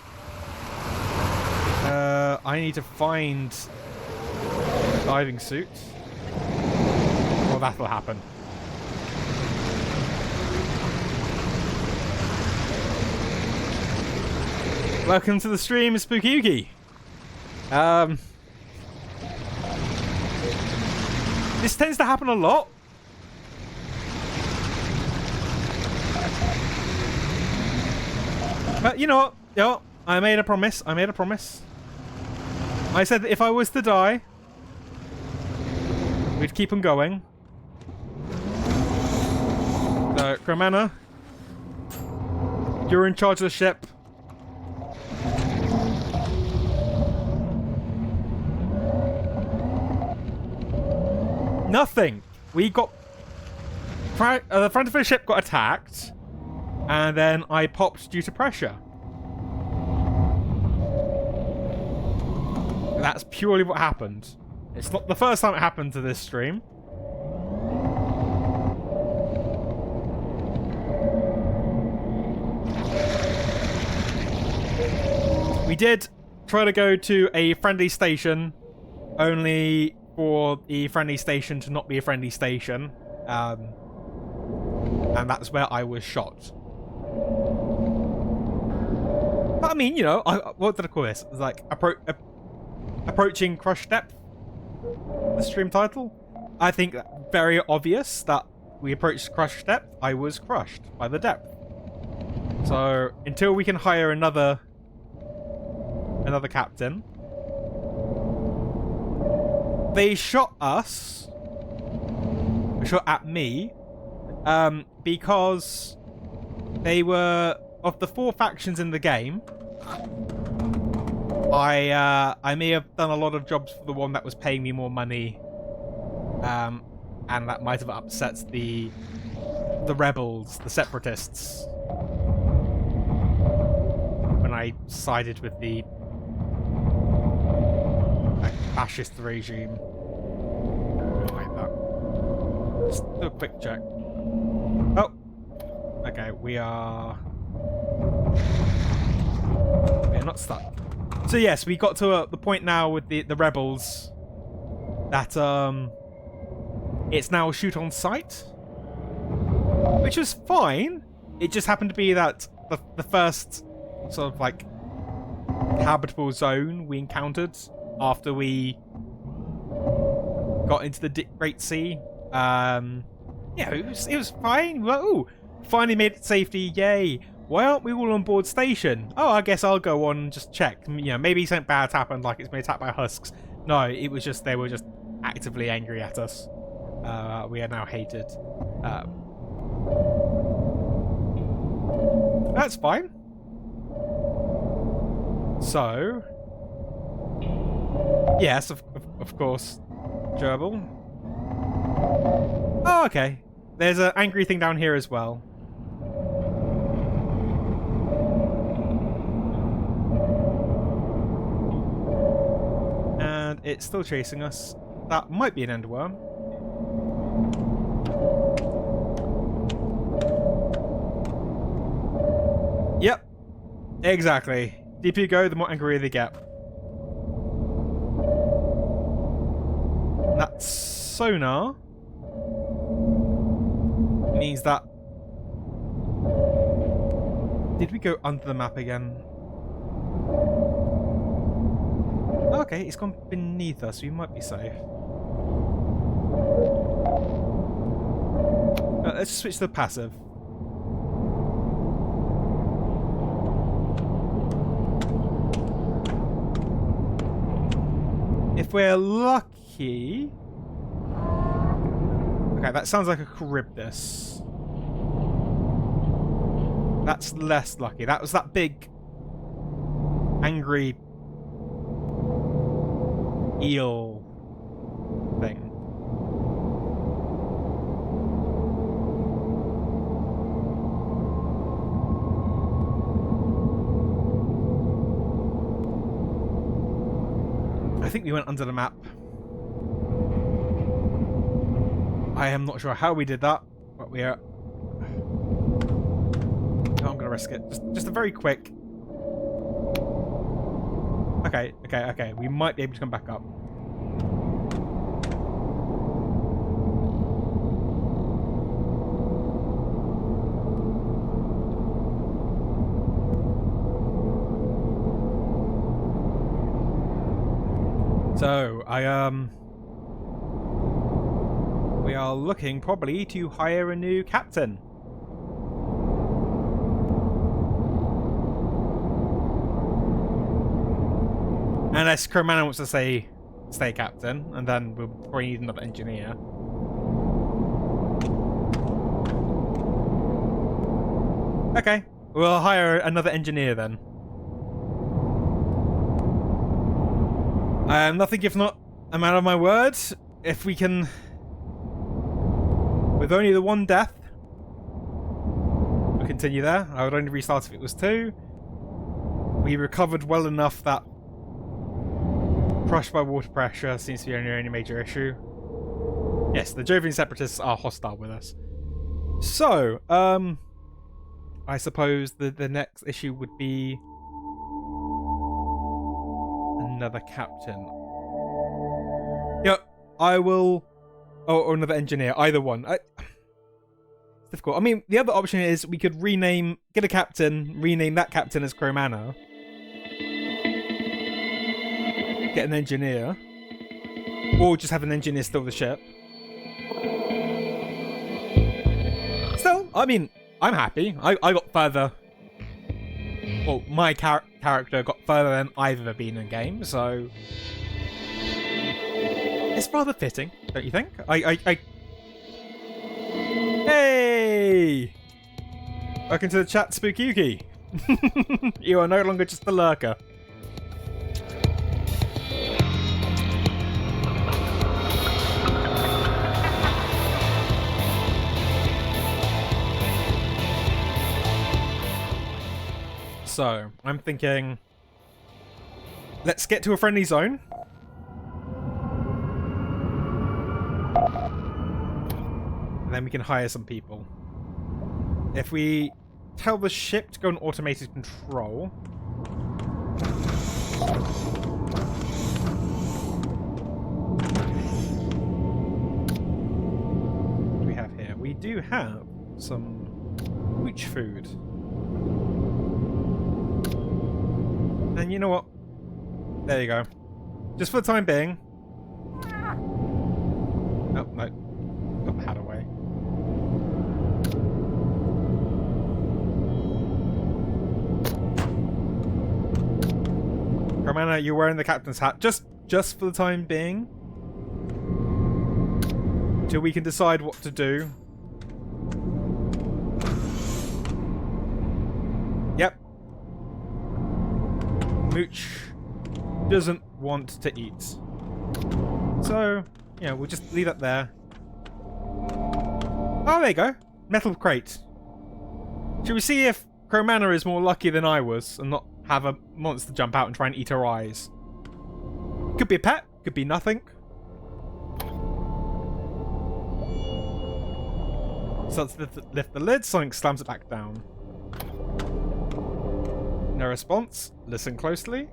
I need to find a diving suit. Well, that'll happen. Welcome to the stream, Spooky Yugi. This tends to happen a lot. But you know what? Yeah, I made a promise. I made a promise. I said that if I was to die, we'd keep on going. So, Gramana, you're in charge of the ship. Nothing. We got... the front of the ship got attacked. And then I popped due to pressure. That's purely what happened. It's not the first time it happened to this stream. We did try to go to a friendly station, only for the friendly station to not be a friendly station. And that's where I was shot. But I mean, you know, what did I call this? It was like approaching crush depth. The stream title. I think very obvious that we approached crush depth. I was crushed by the depth. So until we can hire another captain, they shot us. They shot at me. Because they were of the 4 factions in the game. I may have done a lot of jobs for the one that was paying me more money, and that might have upset the rebels, the separatists, when I sided with the fascist regime. Like that. Just do a quick check. Oh, okay, we are not stuck. So yes, we got to the point now with the rebels that it's now shoot on sight, which was fine. It just happened to be that the first sort of like habitable zone we encountered after we got into the Great Sea. Yeah, it was fine. Whoa, finally made it safety. Yay. Why aren't we all on board station? Oh, I guess I'll go on and just check. You know, maybe something bad happened, like it's been attacked by husks. No, it was just they were just actively angry at us. We are now hated. That's fine. So, yes, of course, gerbil. Oh, okay. There's an angry thing down here as well. And it's still chasing us. That might be an endworm. Yep. Exactly. Deeper you go, the more angry they get. That sonar means that... Did we go under the map again? Okay, it's gone beneath us, so we might be safe. Let's switch to the passive. If we're lucky... Okay, that sounds like a Charybdis. That's less lucky. That was that big, angry eel thing. I think we went under the map. I am not sure how we did that, but we are... No, I'm going to risk it. Just a very quick... Okay. We might be able to come back up. So, we are looking probably to hire a new captain. Unless crewman wants to say stay captain, and then we'll probably need another engineer. Okay, we'll hire another engineer then. I am nothing if not a man of my word. If we can... With only the 1 death, we'll continue there. I would only restart if it was 2. We recovered well enough that crushed by water pressure seems to be our only major issue. Yes, the Jovian separatists are hostile with us. So, I suppose the next issue would be another captain. Yep, I will... or another engineer, either one. It's difficult. I mean, the other option is we could get a captain, rename that captain as Crewmana. Get an engineer. Or just have an engineer steal the ship. Still, I mean, I'm happy. I got further. Well, my character got further than I've ever been in a game, so it's rather fitting, don't you think? Hey! Welcome to the chat, Spookyuki. You are no longer just a lurker. So, I'm thinking, let's get to a friendly zone. And then we can hire some people. If we tell the ship to go on automated control... What do we have here? We do have some witch food. And you know what? There you go. Just for the time being. Oh, no. Put the hat away. Crewmana, you're wearing the captain's hat. Just for the time being. Till we can decide what to do. Yep. Mooch doesn't want to eat. So, yeah, we'll just leave that there. Oh, there you go. Metal crate. Should we see if Crewmana is more lucky than I was and not have a monster jump out and try and eat her eyes? Could be a pet, could be nothing. So let's lift the lid, Sonic slams it back down. No response. Listen closely.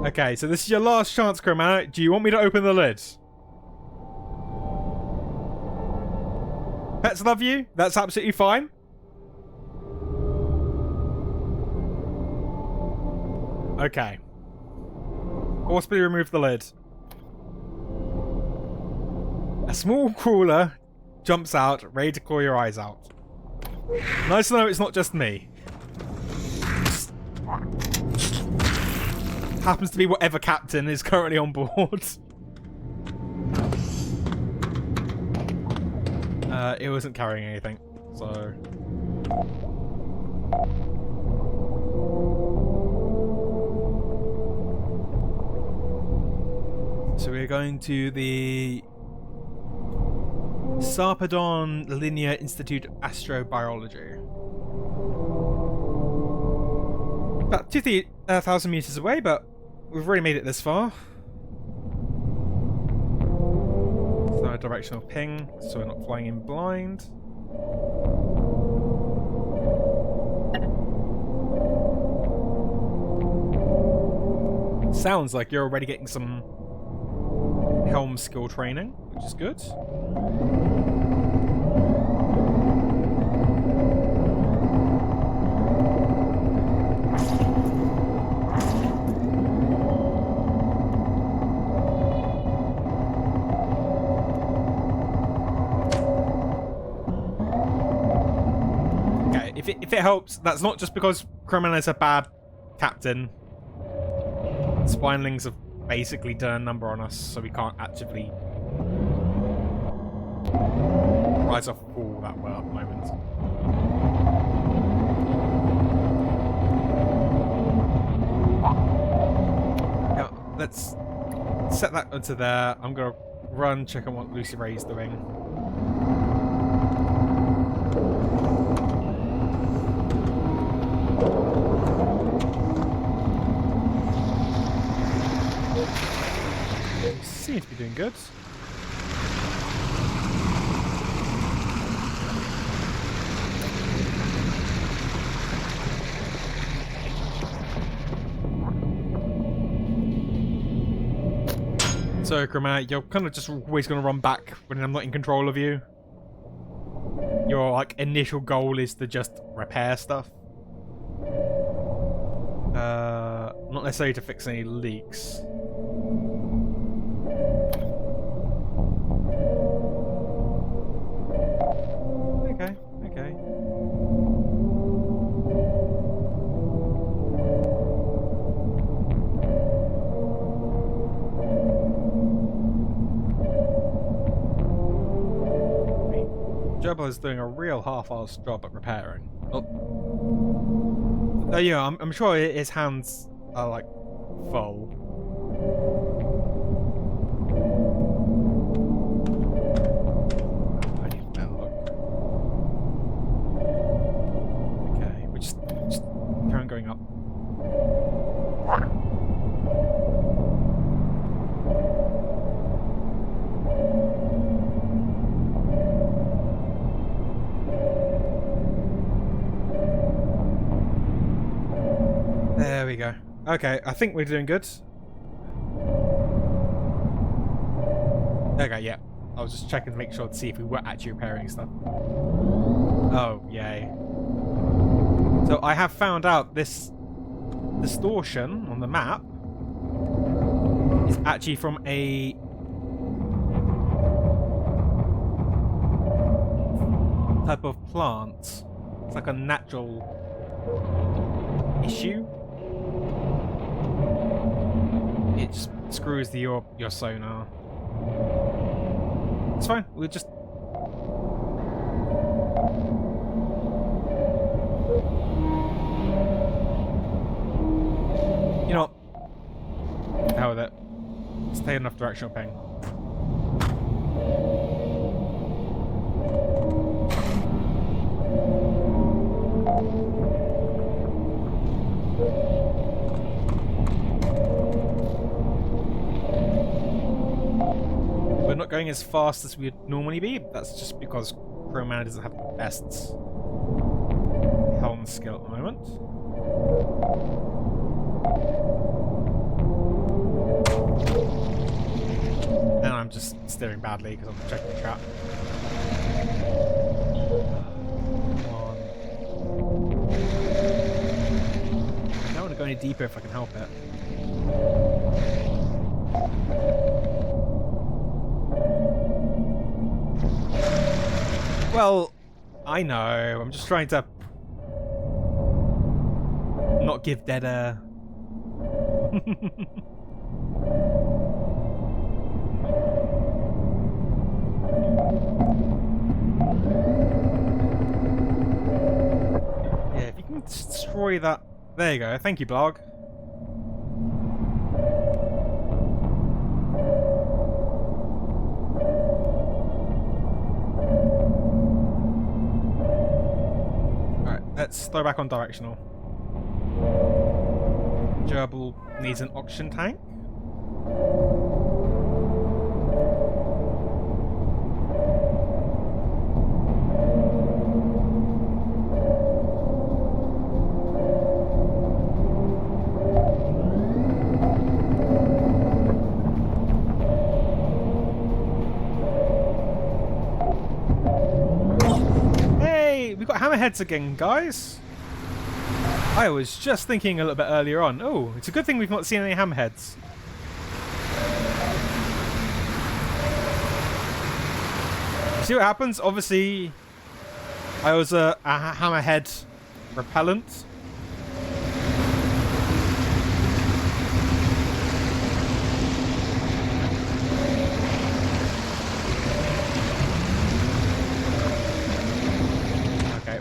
Okay, so this is your last chance, Crewmana. Do you want me to open the lid? Pets love you. That's absolutely fine. Okay. Forcibly remove the lid. A small crawler jumps out, ready to claw your eyes out. Nice to know it's not just me. Happens to be whatever captain is currently on board. It wasn't carrying anything, so... So we're going to the Sarpedon Linear Institute of Astrobiology. About 2,000 meters away, but we've already made it this far. So a directional ping, so we're not flying in blind. Sounds like you're already getting some helm skill training, which is good. Okay, if it helps, that's not just because Crewmana is a bad captain. Spinelings have basically done a number on us, so we can't actively rise off the wall that well at the moment. Yeah, let's set that onto there. I'm gonna run, check on what Lucy Ray's doing. seem to be doing good. So, crewmate, you're kind of just always going to run back when I'm not in control of you. Your, like, initial goal is to just repair stuff. Not necessarily to fix any leaks. Okay, okay. Gerbil is doing a real half-assed job at repairing. Oh, yeah, I'm sure his hands are like full. Okay, we just carry on going up. There we go. Okay, I think we're doing good. Okay, yeah. I was just checking to make sure to see if we were actually repairing stuff. Oh, yay. So I have found out this distortion on the map is actually from a type of plant. It's like a natural issue. It just screws your sonar. It's fine. We'll just... You know what? The hell with it. Stay enough directional ping. We're not going as fast as we would normally be. That's just because crewman doesn't have the best helm skill at the moment. And I'm just steering badly because I'm checking the trap. Come on. I don't want to go any deeper if I can help it. Well, I know. I'm just trying to not give dead air. Yeah, if you can destroy that. There you go. Thank you, blog. Let's throw back on directional. Gerbil needs an oxygen tank. We've got hammerheads again, guys. I was just thinking a little bit earlier on. Oh, it's a good thing we've not seen any hammerheads. See what happens? Obviously, I was a hammerhead repellent.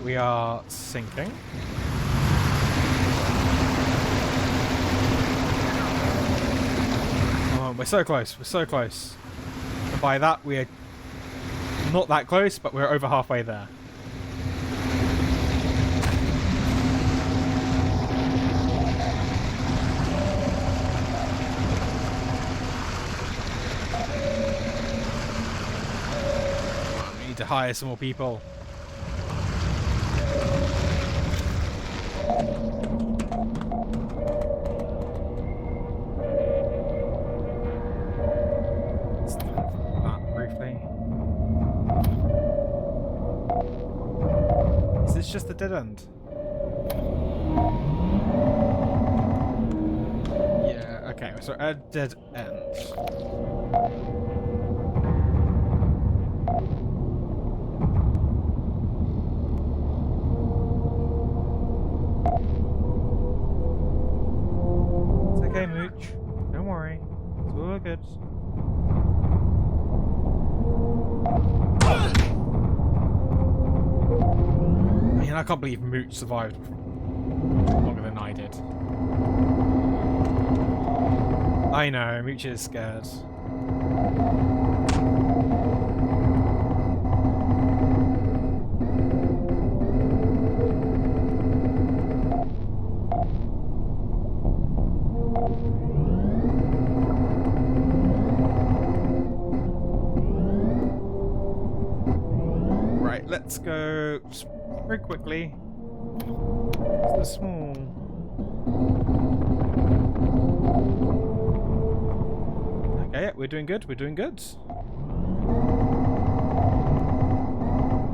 We are sinking. Oh, we're so close. We're so close. And by that, we're not that close, but we're over halfway there. to hire some more people. Let's do that briefly. Is this just a dead end? Yeah, okay, so a dead end. Okay, Mooch. Don't worry. It's all good. I mean, I can't believe Mooch survived longer than I did. I know, Mooch is scared. Let's go just very quickly. It's the small. Okay, we're doing good. We're doing good.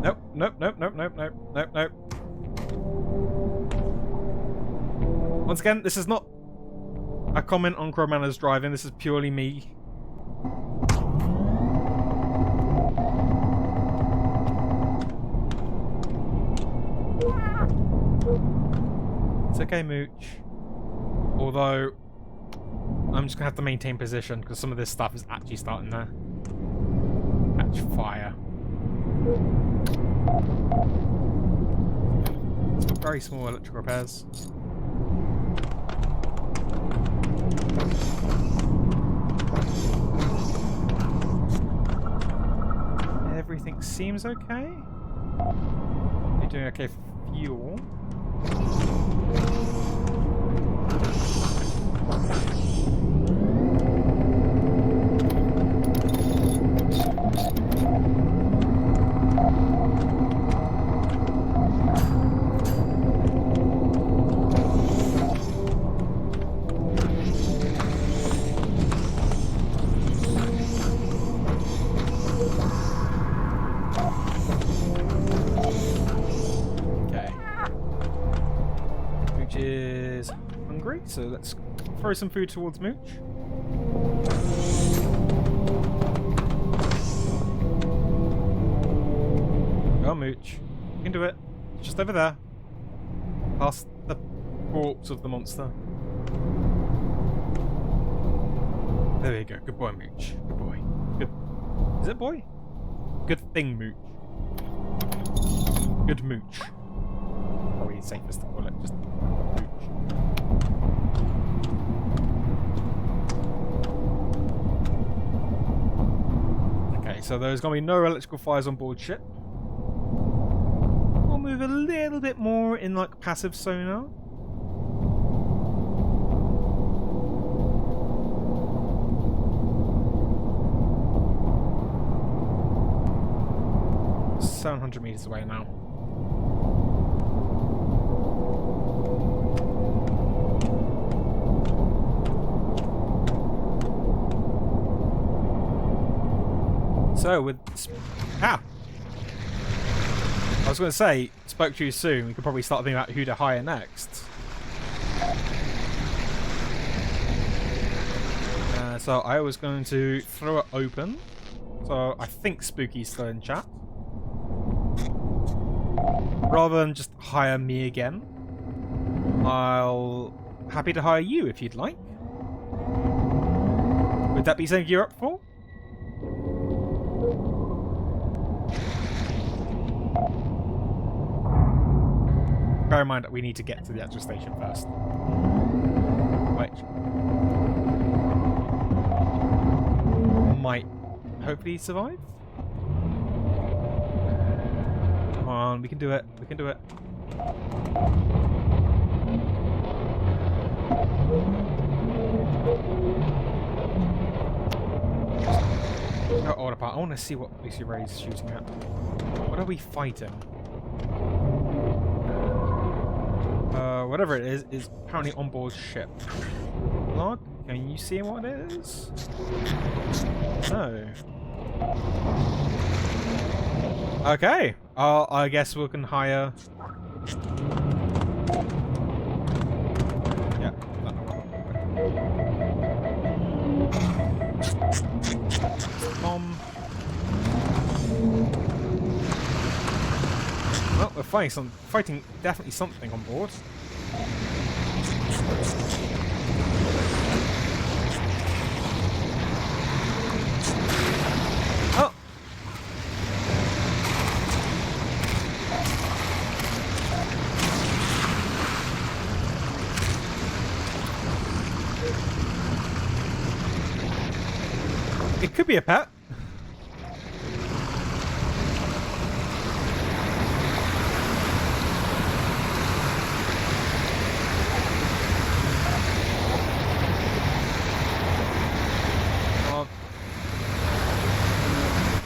Nope, nope, nope, nope, nope, nope, nope, nope. Once again, this is not a comment on Crowman's driving. This is purely me. It's okay, Mooch. Although, I'm just going to have to maintain position because some of this stuff is actually starting to catch fire. Some very small electrical repairs. Everything seems okay. You're doing okay for fuel. So let's throw some food towards Mooch. Go on, Mooch. You can do it. It's just over there. Past the corpse of the monster. There we go. Good boy, Mooch. Good boy. Good. Is it boy? Good thing, Mooch. Good Mooch. Probably safest to call it. Just Mooch. So there's going to be no electrical fires on board ship. We'll move a little bit more in like passive sonar. We're 700 meters away now. So with I was going to say, spoke to you soon. We could probably start thinking about who to hire next. So I was going to throw it open. So I think Spooky's still in chat. Rather than just hire me again, I'll happy to hire you if you'd like. Would that be something you're up for? Bear in mind that we need to get to the actual station first. Wait. Might hopefully survive. Come on, we can do it. We can do it. Oh, hold apart. I want to see what Lucy Ray's shooting at. What are we fighting? Whatever it is apparently on board ship. Log, can you see what it is? No. Okay. I guess we can hire. Yeah. Bomb. Well, we're fighting definitely something on board. Oh! It could be a pet.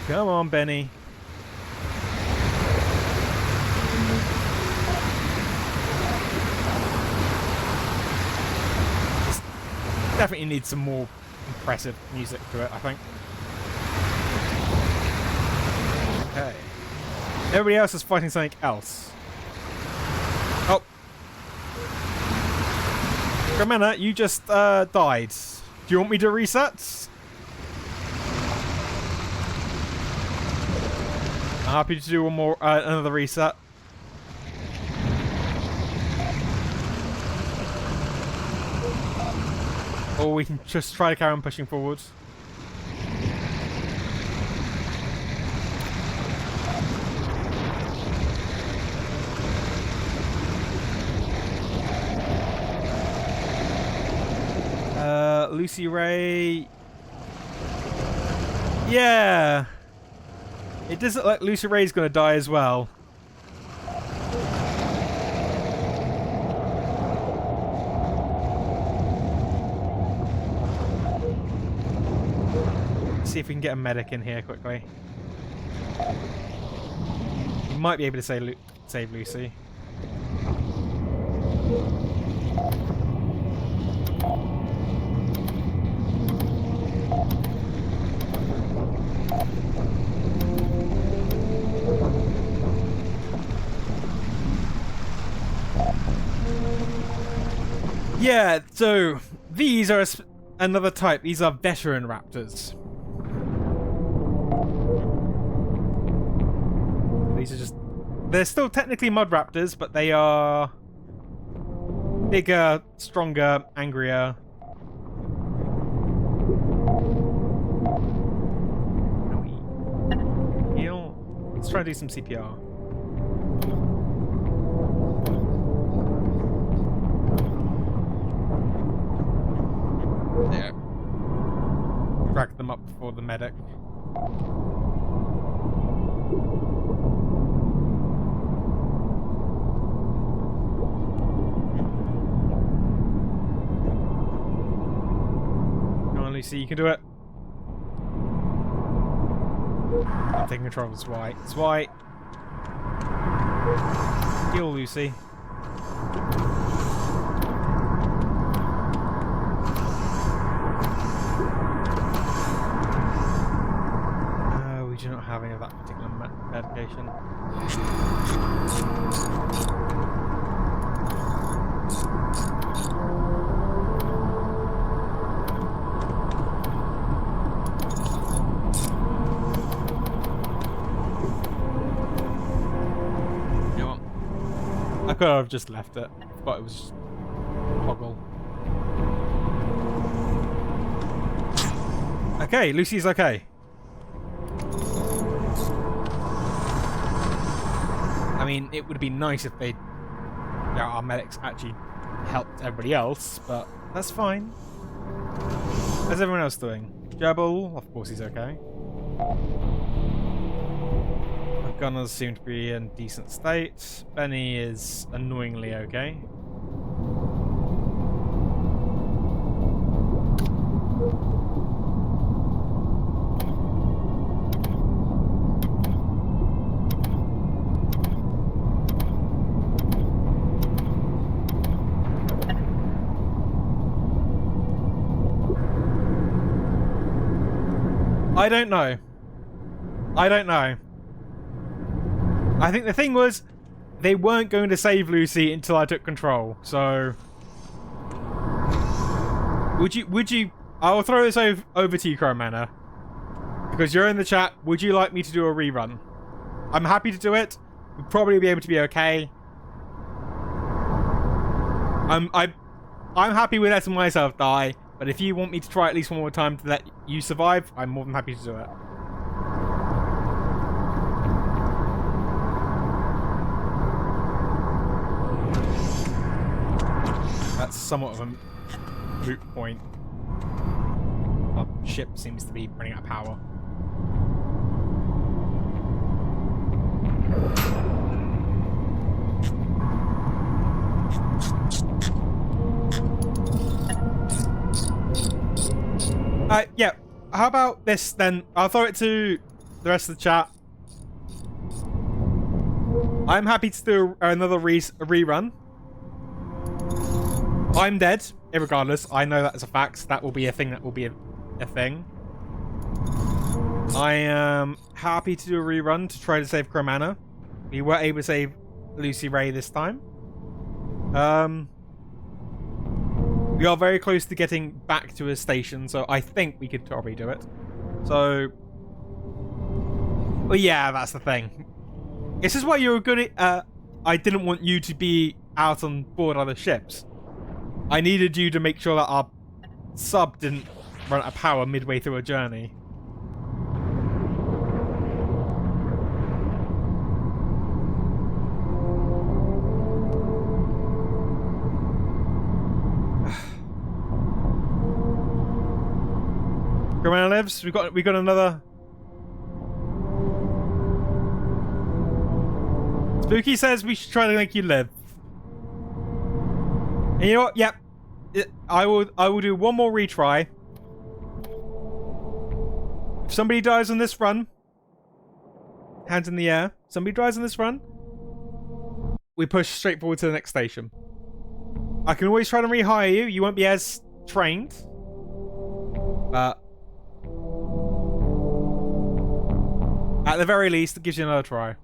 Come on, Benny. This definitely needs some more impressive music to it, I think. Okay. Everybody else is fighting something else. Oh. Gramana, you just died. Do you want me to reset? Happy to do one more, another reset. Or we can just try to carry on pushing forwards. Lucy Ray. Yeah. It doesn't look like Lucy Ray's gonna die as well. Let's see if we can get a medic in here quickly. You might be able to save Lucy. Yeah, so these are another type. These are veteran raptors. These are just... They're still technically mud raptors, but they are bigger, stronger, angrier. Can we heal? Let's try to do some CPR. Yeah. Drag them up before the medic. Come on, Lucy, you can do it. I'm taking control of this white. It's white. Heal, Lucy. We do not have any of that particular medication. You know what? I could have just left it, but it was just toggle. Okay, Lucy's okay. I mean, it would be nice if they, our medics actually helped everybody else, but that's fine. How's everyone else doing? Jebel, of course he's okay. The gunners seem to be in decent state. Benny is annoyingly okay. I don't know. I don't know. I think the thing was, they weren't going to save Lucy until I took control. So, would you? I will throw this over to you, Crowmanor, because you're in the chat. Would you like me to do a rerun? I'm happy to do it. We'll probably be able to be okay. I'm happy with letting myself die, but if you want me to try at least one more time to let you survive, I'm more than happy to do it. That's somewhat of a moot point. Our ship seems to be running out of power. Yeah. How about this then? I'll throw it to the rest of the chat. I'm happy to do another rerun. I'm dead, irregardless. I know that as a fact. That will be a thing. That will be a thing. I am happy to do a rerun to try to save Crowmanor. We were able to save Lucy Ray this time. We are very close to getting back to a station, so I think we could probably do it. So, well, yeah, that's the thing. This is why you were good at, I didn't want you to be out on board other ships. I needed you to make sure that our sub didn't run out of power midway through a journey. Crowmanor lives. We got another. Spooky says we should try to make you live. And you know what? Yep. I will do one more retry. If somebody dies on this run, hands in the air. Somebody dies on this run, we push straight forward to the next station. I can always try to rehire you. You won't be as trained, but at the very least, it gives you another try.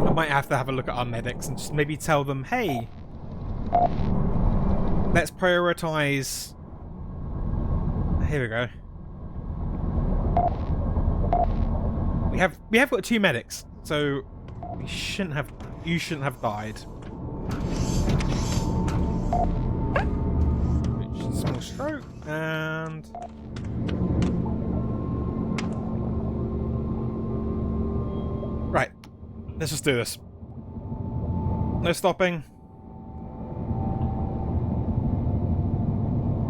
I might have to have a look at our medics and just maybe tell them, hey, let's prioritize. Here we go. We have got 2 medics, so you shouldn't have died. Small stroke and right. Let's just do this. No stopping.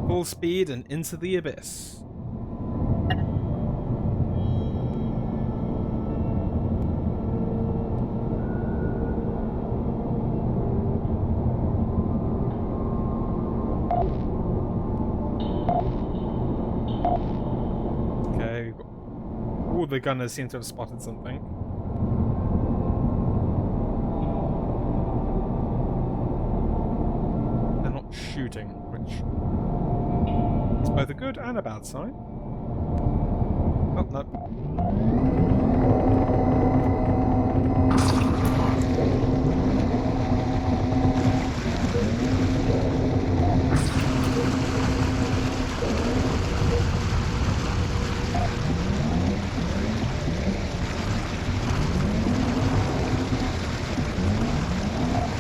Full speed and into the abyss. Okay, we've got... All the gunners seem to have spotted something. Shooting, which is both a good and a bad sign. Oh, no.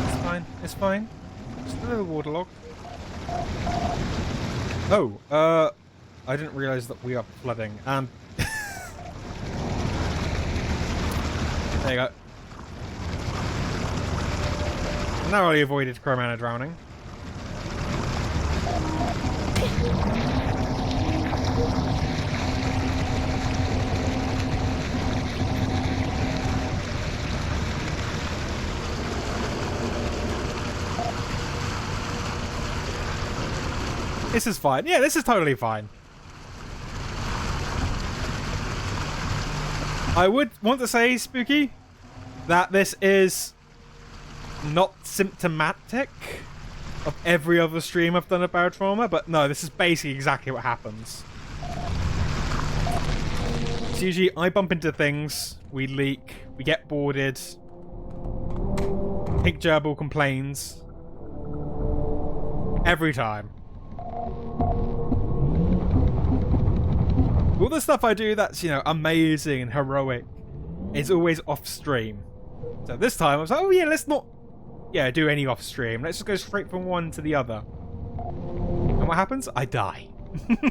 It's fine, it's fine. Just a little waterlogged. Oh, I didn't realize that we are flooding. There you go. Narrowly avoided Crowmanor drowning. This is fine. Yeah, this is totally fine. I would want to say, Spooky, that this is not symptomatic of every other stream I've done of Barotrauma, but no, this is basically exactly what happens. It's usually I bump into things, we leak, we get boarded, Pink Gerbil complains. Every time. All the stuff I do that's, you know, amazing and heroic is always off stream. So this time I was like, oh yeah, let's not do any off stream. Let's just go straight from one to the other. And what happens? I die. Let's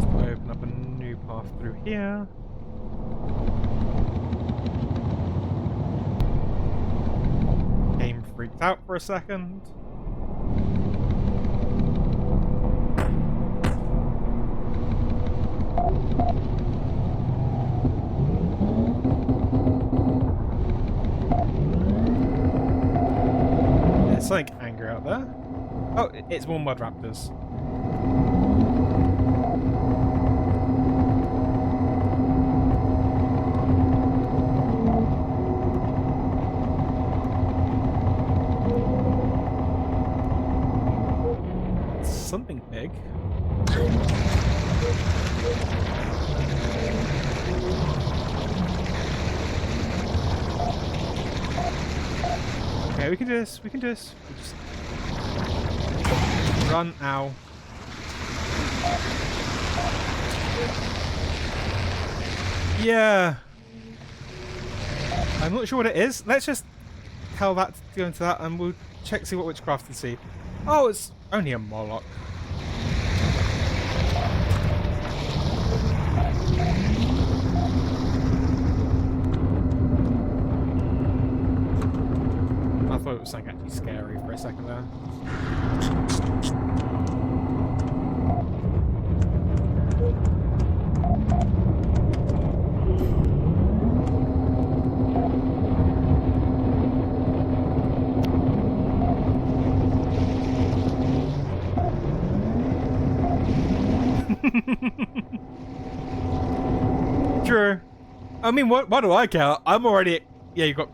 open up a new path through here. Game freaked out for a second. There's something angry out there. Oh, it's more mud raptors. Something big. Okay, we can do this. We can do this. We just run. Ow. Yeah. I'm not sure what it is. Let's just tell that to go into that, and we'll check see what witchcraft we see. Oh, it's only a Moloch. I thought it was something actually scary for a second there. True. I mean, what do I care? I'm already... Yeah, you got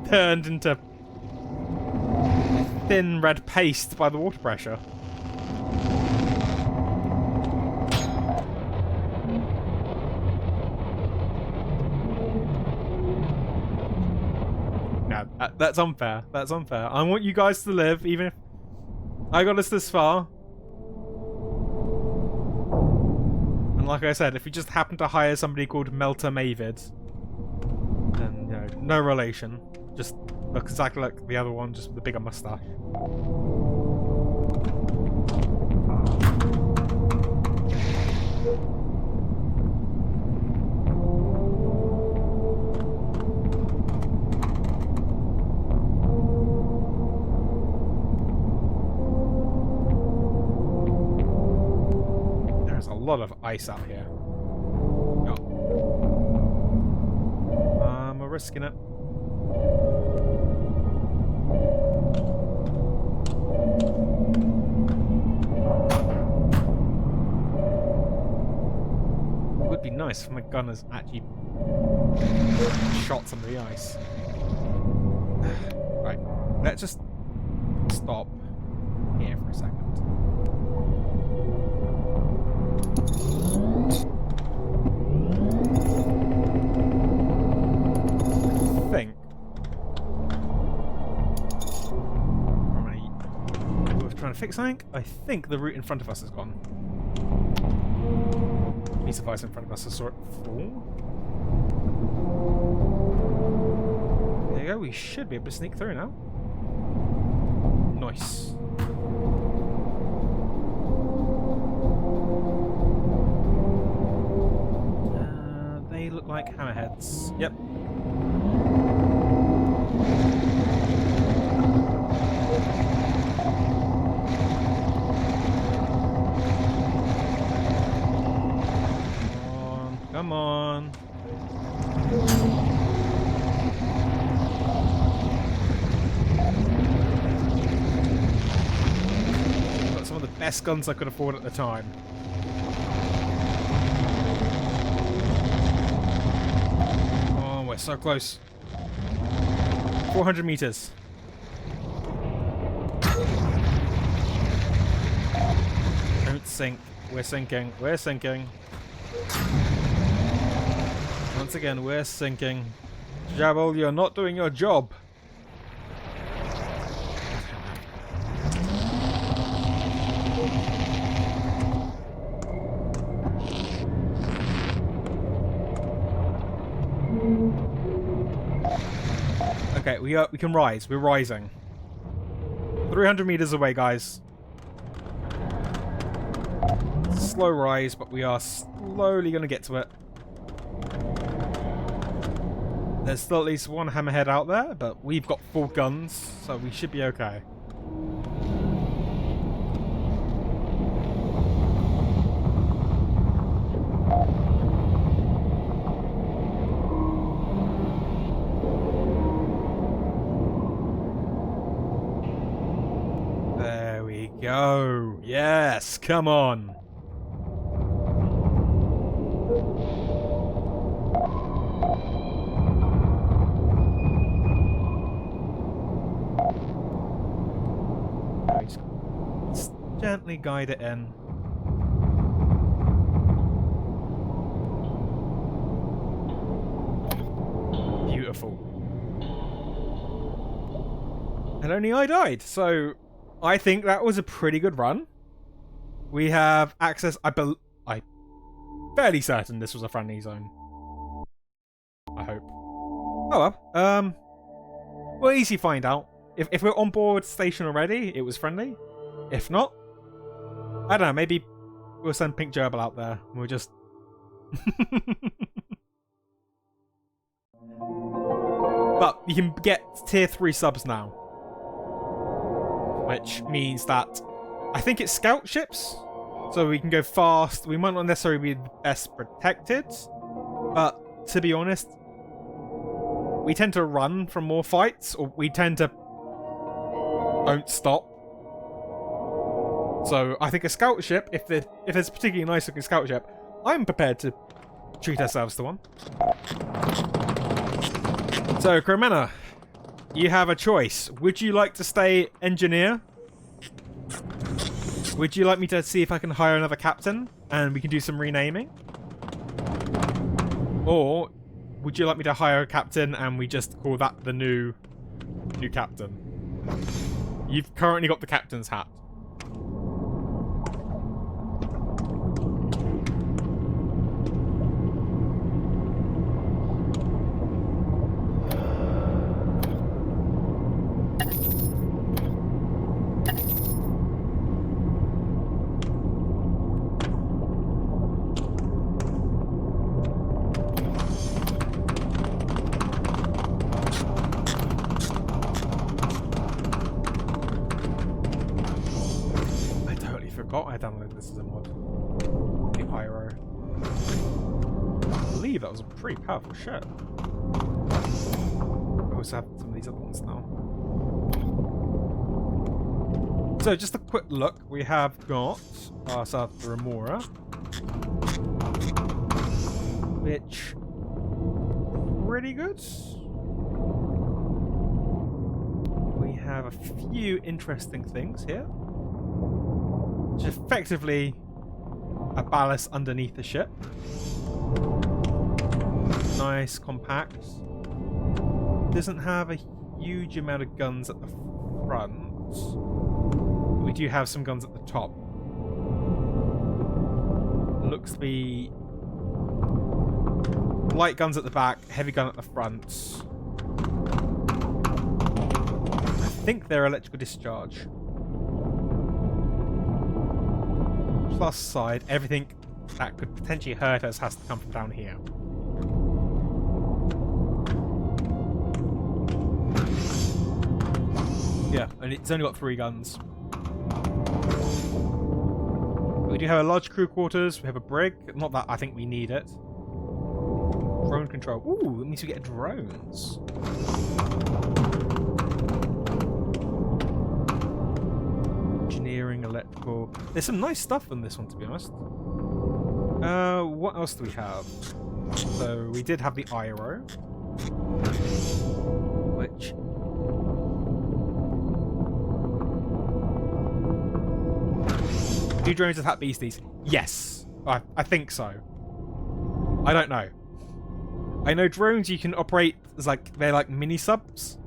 turned into thin red paste by the water pressure. No, that's unfair. That's unfair. I want you guys to live, even if I got us this far. And like I said, if you just happen to hire somebody called Melter Mavid, then, you know, no relation. Just looks exactly like the other one, just with a bigger mustache. There's a lot of ice out here. Oh. We're risking it. It would be nice if my gun has actually shot some of the ice. Right, let's just stop here for a second. I think we're trying to fix something. I think the route in front of us is gone. Piece of ice in front of us is sort of full. There you go. We should be able to sneak through now. Nice. They look like hammerheads. Yep. Come on. best guns I could afford at the time. Oh, we're so close. 400 meters. Don't sink. We're sinking. We're sinking. Once again, we're sinking. Jabal, you're not doing your job. Okay, we can rise. We're rising. 300 meters away, guys. Slow rise, but we are slowly going to get to it. There's still at least one hammerhead out there, but we've got full guns, so we should be okay. There we go. Yes, come on. Gently guide it in. Beautiful. And only I died, so I think that was a pretty good run. We have access. I'm fairly certain this was a friendly zone. I hope. Oh well. We'll easily find out. If we're on board station already, it was friendly. If not, I don't know, maybe we'll send Pink Gerbil out there and we'll just... But you can get tier 3 subs now. Which means that I think it's scout ships. So we can go fast. We might not necessarily be the best protected. But to be honest, we tend to run from more fights, or we tend to don't stop. So I think a scout ship, if it's a particularly nice looking scout ship, I'm prepared to treat ourselves to one. So Crewmena, you have a choice. Would you like to stay engineer? Would you like me to see if I can hire another captain and we can do some renaming? Or would you like me to hire a captain and we just call that the new captain? You've currently got the captain's hat. I downloaded this as a mod. The Pyro. I believe that was a pretty powerful ship. I also have some of these other ones now. So just a quick look. We have got ourselves the Remora, which pretty good. We have a few interesting things here. Which is effectively a ballast underneath the ship. Nice, compact. Doesn't have a huge amount of guns at the front. We do have some guns at the top. Looks to be light guns at the back, heavy gun at the front. I think they're electrical discharge. Plus side, everything that could potentially hurt us has to come from down here. Yeah, and it's only got 3 guns. We do have a large crew quarters, we have a brig. Not that I think we need it. Drone control. Ooh, that means we get drones. Engineering, electrical. There's some nice stuff on this one, to be honest. What else do we have? So we did have the IRO, which do drones attack beasties? Yes, I think so. I don't know. I know drones you can operate as they're like mini subs.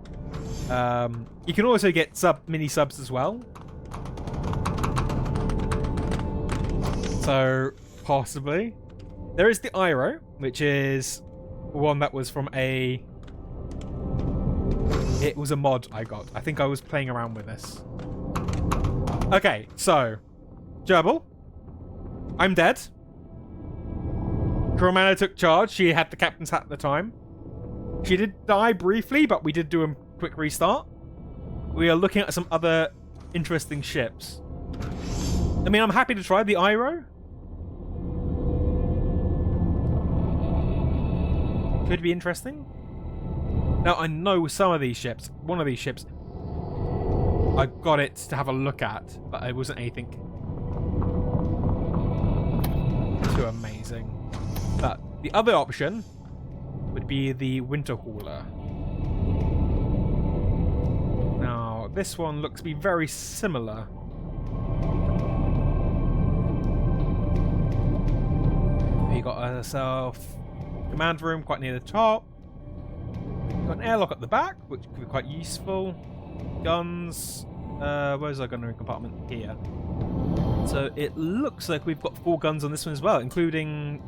You can also get mini subs as well. So possibly. There is the IRO, which is one that was from it was a mod I got. I think I was playing around with this. Okay, so Gerbil, I'm dead. Crewmate took charge. She had the captain's hat at the time. She did die briefly, but we did do a quick restart. We are looking at some other interesting ships. I mean, I'm happy to try the IRO. Could be interesting. Now, I know some of these ships, one of these ships, I got it to have a look at, but it wasn't anything too amazing. But the other option would be the Winter Hauler. Now, this one looks to be very similar. We got ourselves command room quite near the top. Got an airlock at the back, which could be quite useful. Guns. Where's our gun room compartment? Here. So it looks like we've got 4 guns on this one as well, including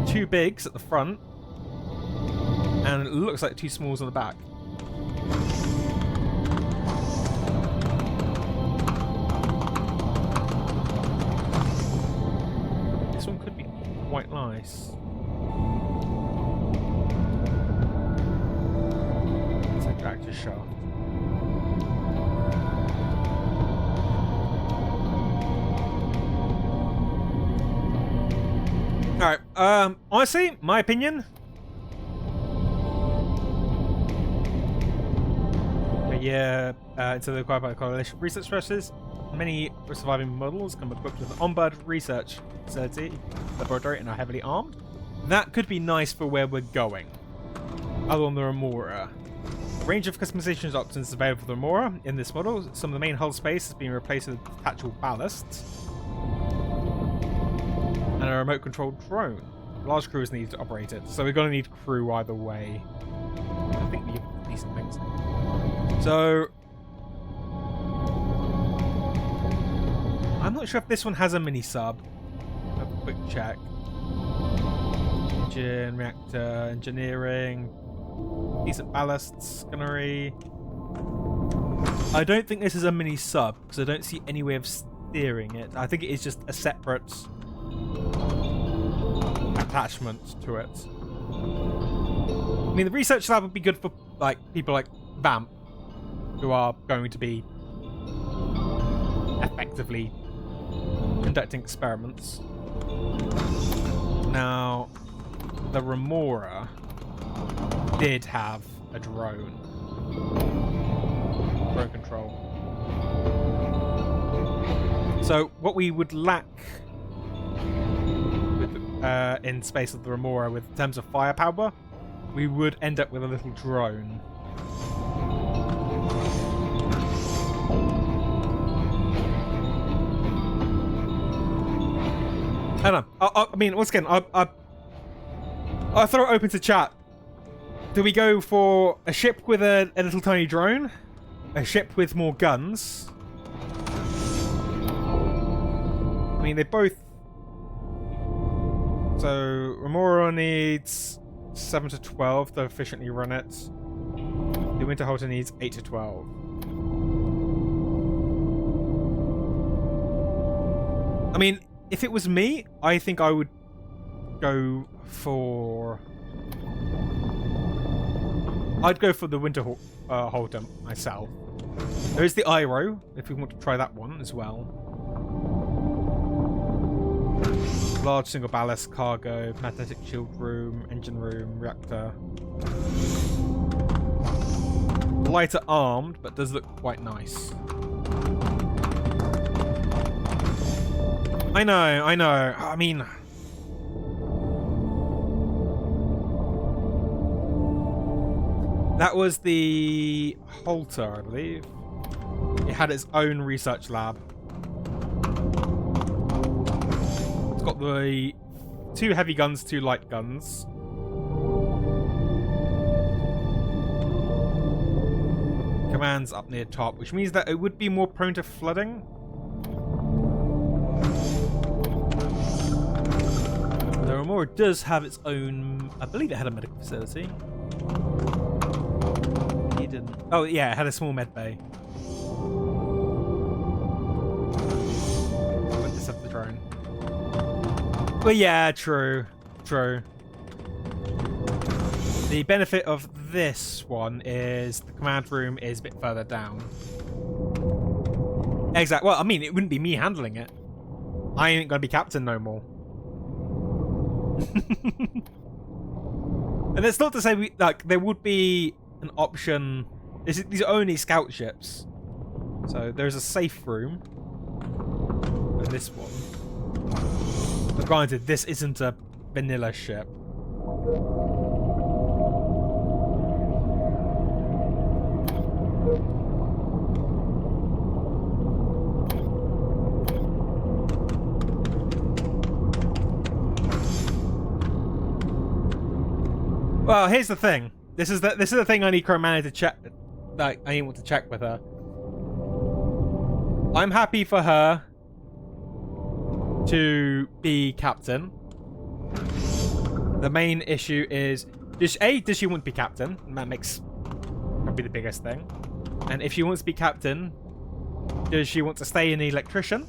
2 bigs at the front, and it looks like 2 smalls on the back. This one could be quite nice. It's a tractor shaft. Alright, honestly, my opinion. Into the required by the coalition research stresses. Many surviving models come equipped with an onboard research facility, laboratory, and are heavily armed. That could be nice for where we're going. Other than the Remora. Range of customizations options available for the Remora. In this model, some of the main hull space has been replaced with detachable ballasts. And a remote controlled drone. Large crews need to operate it, so we're going to need crew either way. I think we have decent things. So I'm not sure if this one has a mini sub. Have a quick check. Engine, reactor, engineering, decent ballasts, gunnery. I don't think this is a mini sub because I don't see any way of steering it. I think it is just a separate attachment to it. I mean, the research lab would be good for people like Vamp, who are going to be effectively conducting experiments. Now, the Remora did have a drone control. So what we would lack in space of the Remora, with in terms of firepower, we would end up with a little drone. I don't know. I mean, once again, I'll throw it open to chat. Do we go for a ship with a little tiny drone? A ship with more guns? I mean, they both... So, Remora needs 7 to 12 to efficiently run it. The Winter Halter needs 8 to 12. I mean, if it was me, I think I would go for... I'd go for the Winter Halter myself. There is the IRO, if we want to try that one as well. Large single ballast, cargo, magnetic shield room, engine room, reactor. Lighter armed, but does look quite nice. I know. I mean... That was the Halter, I believe. It had its own research lab. It's got the 2 heavy guns, 2 light guns. Command's up near top, which means that it would be more prone to flooding. The Remora does have its own... I believe it had a medical facility. It didn't. Oh, yeah, it had a small med bay. Put this up the drone. But yeah, true. True. The benefit of this one is the command room is a bit further down. Exactly. Well, I mean, it wouldn't be me handling it. I ain't gonna be captain no more. And it's not to say we there would be an option. These are only scout ships, so there's a safe room. And this one. But granted, this isn't a vanilla ship. Well, here's the thing. This is the thing I need Crowman to check. Like, I want to check with her. I'm happy for her to be captain. The main issue is, does she want to be captain? And that makes probably the biggest thing. And if she wants to be captain, does she want to stay an electrician?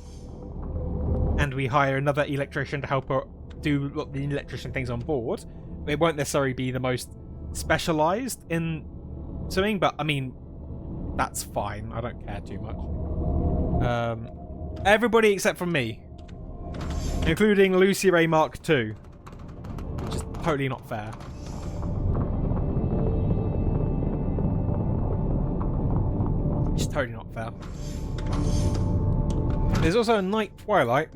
And we hire another electrician to help her do the electrician things on board. It won't necessarily be the most specialized in swimming, but I mean, that's fine. I don't care too much. Everybody except for me, including Lucy Ray Mark II, which is totally not fair. It's totally not fair. There's also a Night Twilight.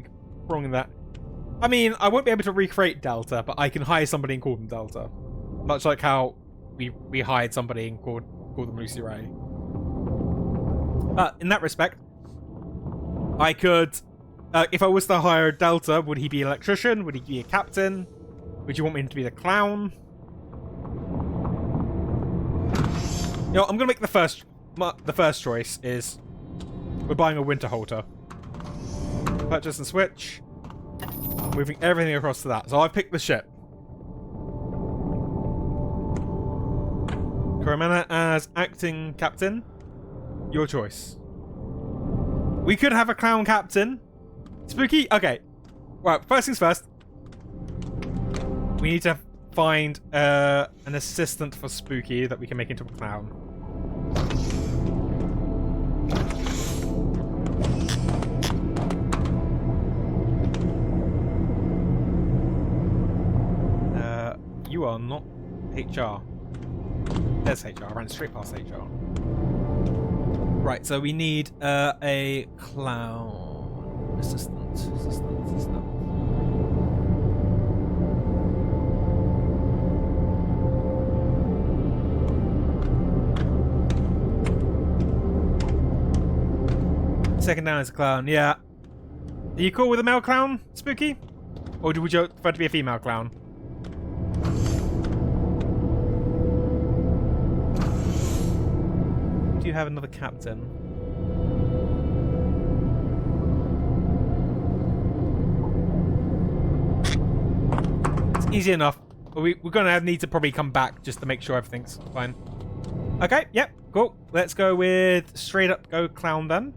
Wrong in that. I mean, I won't be able to recreate Delta, but I can hire somebody and call them Delta. Much like how we hired somebody and called them Lucy Ray. In that respect, I could... if I was to hire Delta, would he be an electrician? Would he be a captain? Would you want me to be the clown? You know, I'm going to make the first choice is... We're buying a winter halter. Purchase and switch. Moving everything across to that. So I've picked the ship. Coromana as acting captain. Your choice. We could have a clown captain. Spooky? Okay. Right, first things first. We need to find an assistant for Spooky that we can make into a clown. You are not HR. There's HR. I ran straight past HR. Right, so we need a clown assistant. Second down is a clown. Yeah. Are you cool with a male clown, Spooky? Or would you prefer to be a female clown? Do you have another captain? It's easy enough. We're going to need to probably come back just to make sure everything's fine. Okay, yep, cool. Let's go with straight up go clown then.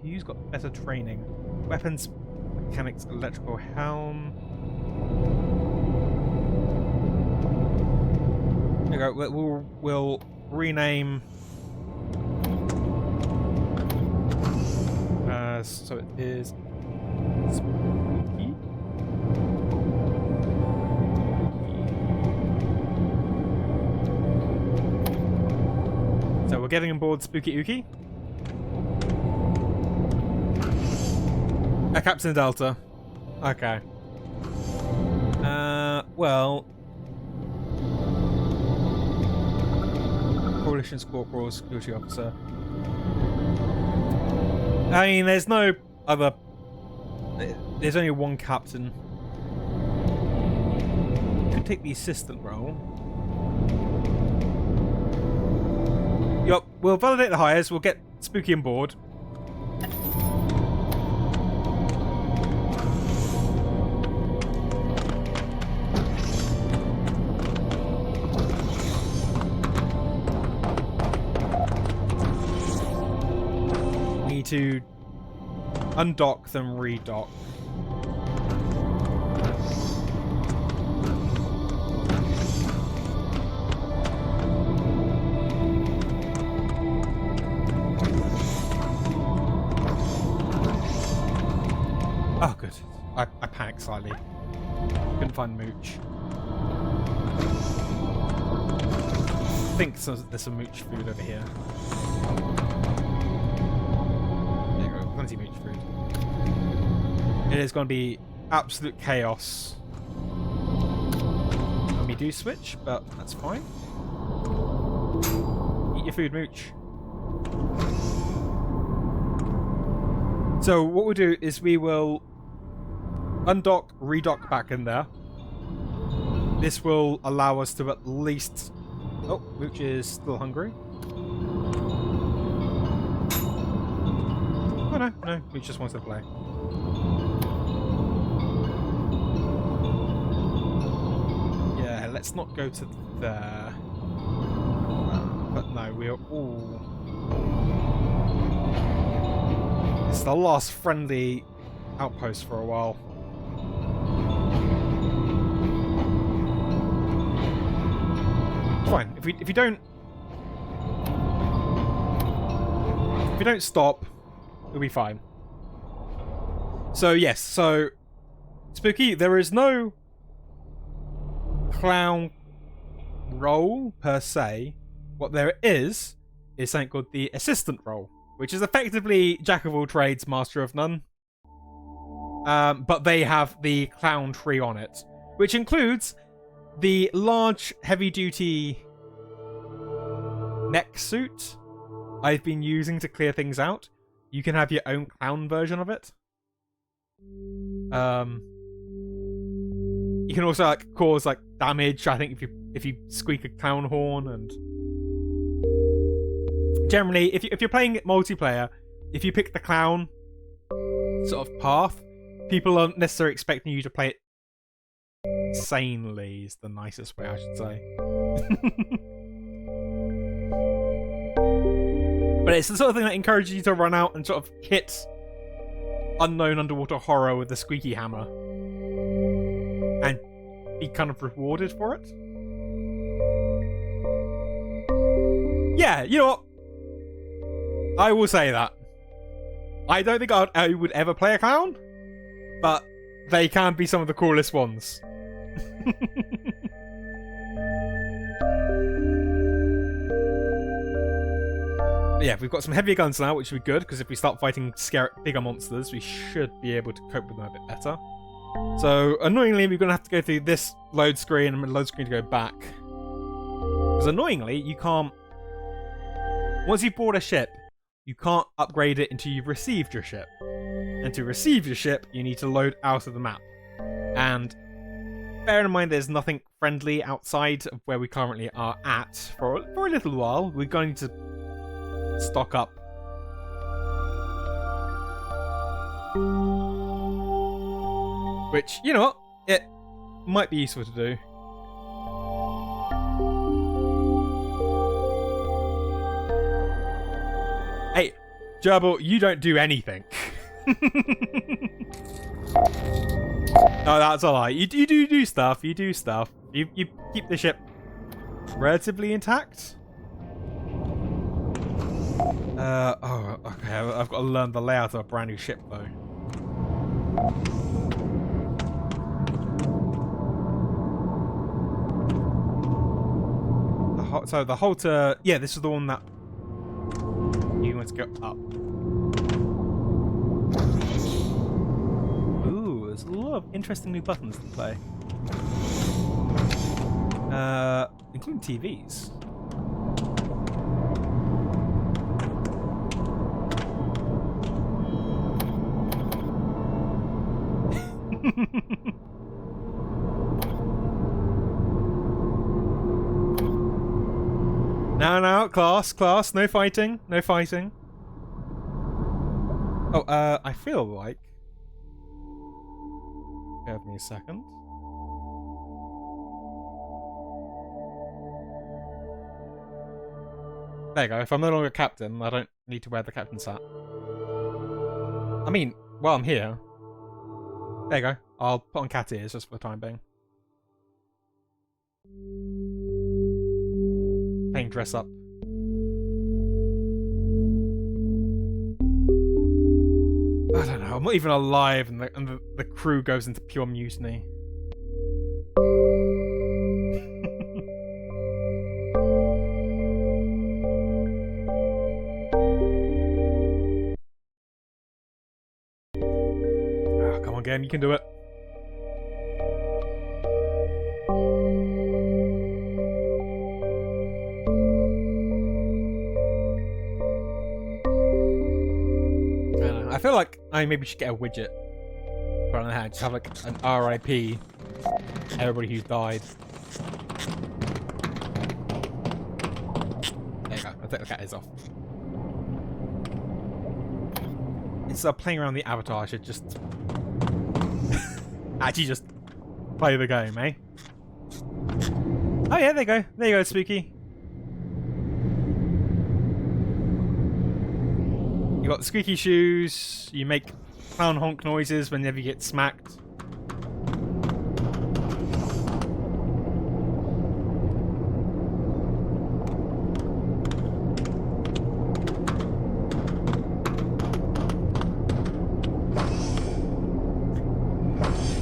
Who's got better training? Weapons, mechanics, electrical helm. There you go. We'll rename. So it is Spooky. So we're getting on board Spooky Uki. A Captain Delta. Okay. Well. Coalition's Corporal, Security Officer. I mean, there's no other. There's only one captain. Could take the assistant role. Yup, we'll validate the hires. We'll get Spooky on board. Need to undock, then redock. Oh, good. I panicked slightly. Couldn't find Mooch. I think there's some Mooch food over here. There you go. Plenty of Mooch food. It is going to be absolute chaos when we do switch, but that's fine. Eat your food, Mooch. So what we'll do is we will undock, redock back in there. This will allow us to at least... Oh, Mooch is still hungry. Oh no, Mooch just wants to play. Yeah, let's not go to there. But no, we are all... It's the last friendly outpost for a while. Fine. If you don't stop, we'll be fine. So yes, so Spooky, there is no clown role per se. What there is something called the assistant role, which is effectively jack of all trades, master of none. But they have the clown tree on it, which includes the large, heavy-duty mech suit I've been using to clear things out. You can have your own clown version of it. You can also cause damage. I think if you squeak a clown horn, and generally, if you're playing multiplayer, if you pick the clown sort of path, people aren't necessarily expecting you to play it sanely. Is the nicest way I should say. But it's the sort of thing that encourages you to run out and sort of hit unknown underwater horror with the squeaky hammer and be kind of rewarded for it. Yeah, you know what? I will say that. I don't think I would ever play a clown, but they can be some of the coolest ones. But yeah, we've got some heavier guns now, which would be good, because if we start fighting bigger monsters, we should be able to cope with them a bit better. So, annoyingly, we're going to have to go through this load screen and load screen to go back. Because annoyingly, you can't... Once you've bought a ship, you can't upgrade it until you've received your ship. And to receive your ship, you need to load out of the map. And bear in mind, there's nothing friendly outside of where we currently are at for a little while. We're going to stock up. Which, you know what? It might be useful to do. Hey, Gerbil, you don't do anything. No, that's a lie. You do stuff. You do stuff. You keep the ship relatively intact. Oh, okay. I've got to learn the layout of a brand new ship, though. So the halter, yeah, this is the one that you want to go up. lot of interesting new buttons to play. Including TVs. No, class, no fighting, no fighting. Oh, I feel like... Give me a second. There you go, if I'm no longer captain, I don't need to wear the captain's hat. I mean, while I'm here... There you go, I'll put on cat ears just for the time being. Playing dress up. I don't know, I'm not even alive and the crew goes into pure mutiny. Oh, come on, game, you can do it. I feel like I maybe should get a widget on the hand, just have like an RIP everybody who's died. There you go, I'll take the cat ears off. Instead of playing around the avatar, I should just actually just play the game, eh? Oh yeah, there you go, Spooky. You got the squeaky shoes, you make clown honk noises whenever you get smacked.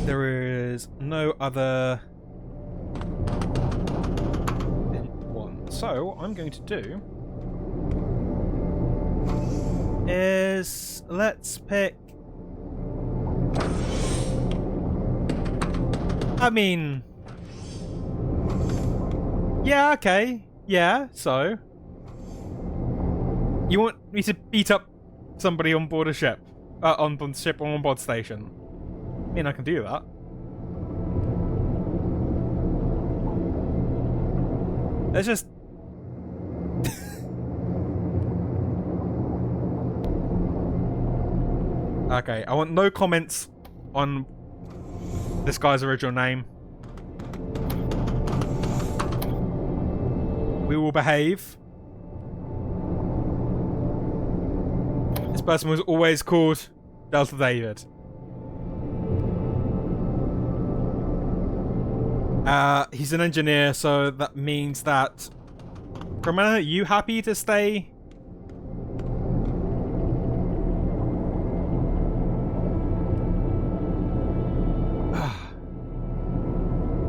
There is no other one. So, I'm going to do is let's pick. I mean, yeah, okay, yeah. So, you want me to beat up somebody on board a ship, on board ship or on board station? I mean, I can do that. Let's just. Okay, I want no comments on this guy's original name. We will behave. This person was always called Delta David. He's an engineer, so that means that... Romana, are you happy to stay?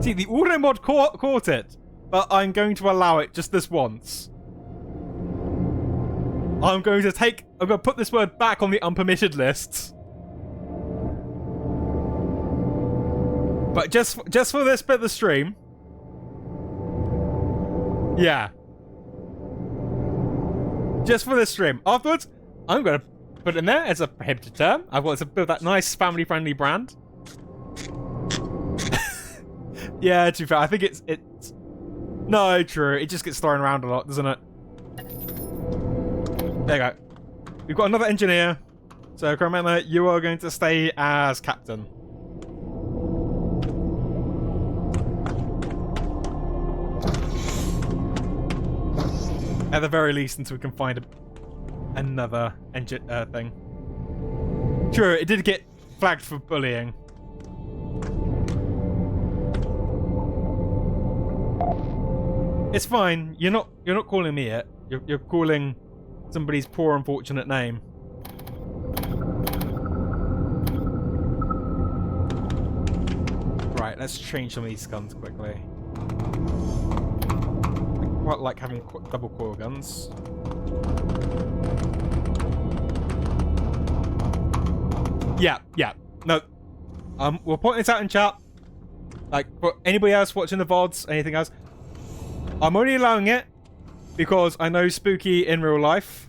See, the auto mod caught it, but I'm going to allow it just this once. I'm going to put this word back on the unpermitted lists. But just for this bit of the stream. Yeah. Just for this stream. Afterwards, I'm going to put it in there as a prohibited term. I've got to build that nice family-friendly brand. Yeah, to be fair, I think it's... No, true. It just gets thrown around a lot, doesn't it? There you go. We've got another engineer. So, remember, you are going to stay as captain. At the very least, until we can find another engine thing. Sure, it did get flagged for bullying. It's fine. You're not calling me it. You're calling somebody's poor unfortunate name. Right, let's change some of these guns quickly. I quite like having double coil guns. Yeah. No. We'll point this out in chat. Like, for anybody else watching the VODs, anything else, I'm only allowing it because I know Spooky in real life.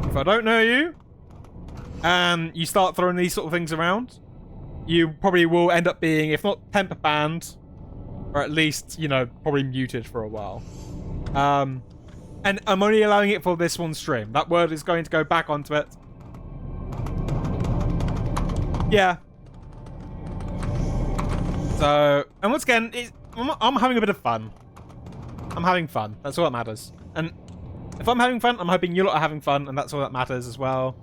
If I don't know you, and you start throwing these sort of things around, you probably will end up being, if not temper banned, or at least, you know, probably muted for a while. And I'm only allowing it for this one stream. That word is going to go back onto it. Yeah. So, and once again, I'm having a bit of fun. I'm having fun. That's all that matters. And if I'm having fun, I'm hoping you lot are having fun, and that's all that matters as well.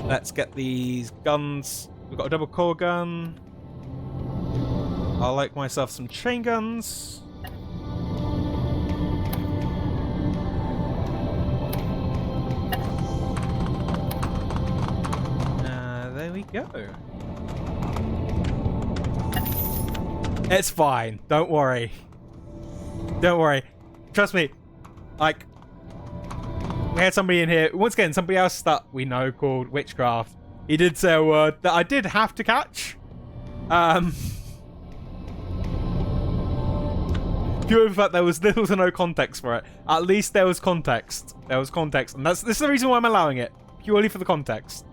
Let's get these guns. We've got a double core gun. I'll like myself some chain guns. There we go. It's fine. Don't worry. Don't worry. Trust me. Like, we had somebody in here, once again, somebody else that we know called Witchcraft. He did say a word that I did have to catch. Pure in fact, there was little to no context for it. At least there was context. There was context. And this is the reason why I'm allowing it. Purely for the context.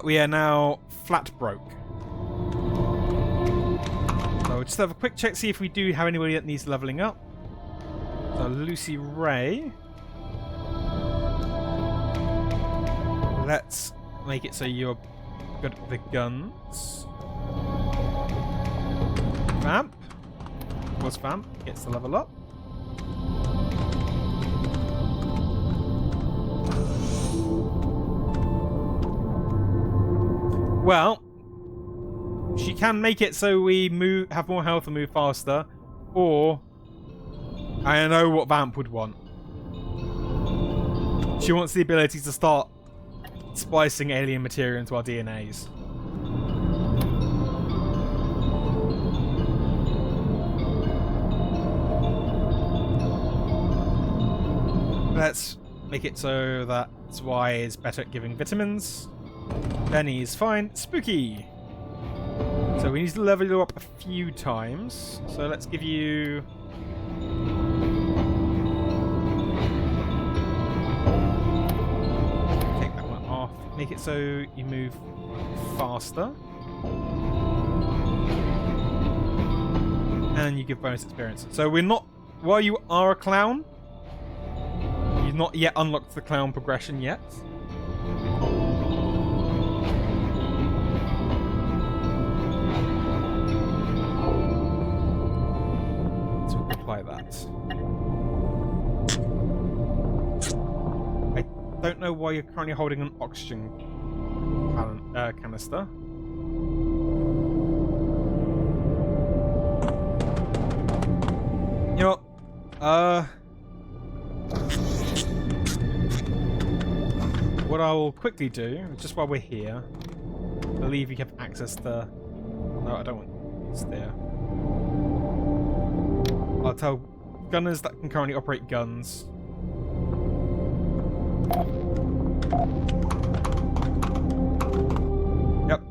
We are now flat broke. So we'll just have a quick check, see if we do have anybody that needs leveling up. So Lucy Ray. Let's make it so you're good at the guns. Vamp. Of course, Vamp gets the level up. Well, she can make it so we have more health and move faster, or I know what Vamp would want. She wants the ability to start splicing alien material into our DNAs. Let's make it so that Y is better at giving vitamins. Benny is fine. Spooky! So we need to level you up a few times. So let's give you... Take that one off. Make it so you move faster. And you give bonus experience. So we're not... While you are a clown, you've not yet unlocked the clown progression yet. Apply that. I don't know why you're currently holding an oxygen canister. You know what I will quickly do, just while we're here, I believe you have access to... No, I don't want this there. I'll tell gunners that can currently operate guns. Yep.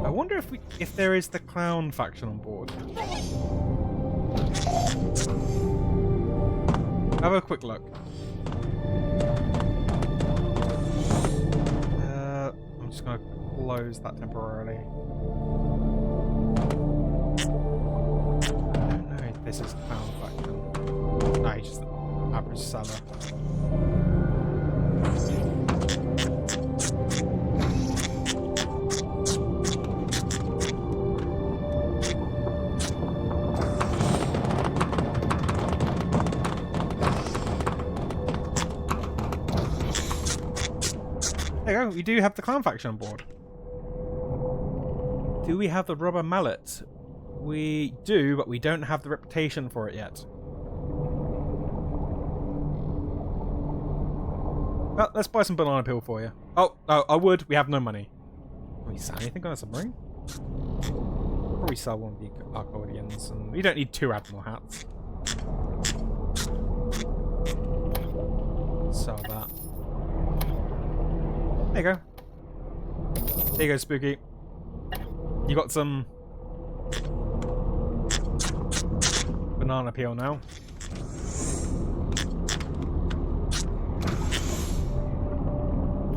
I wonder if there is the clown faction on board. Have a quick look. I'm just going to close that temporarily. I don't know if this is clown faction. No, he's just an average seller. There you go, we do have the clown faction on board. Do we have the rubber mallet? We do, but we don't have the reputation for it yet. Well, let's buy some banana peel for you. Oh, I would. We have no money. Can we sell anything on a submarine? Probably sell one of the accordions, and we don't need 2 admiral hats. Sell that. There you go. There you go, Spooky. You got some banana peel now.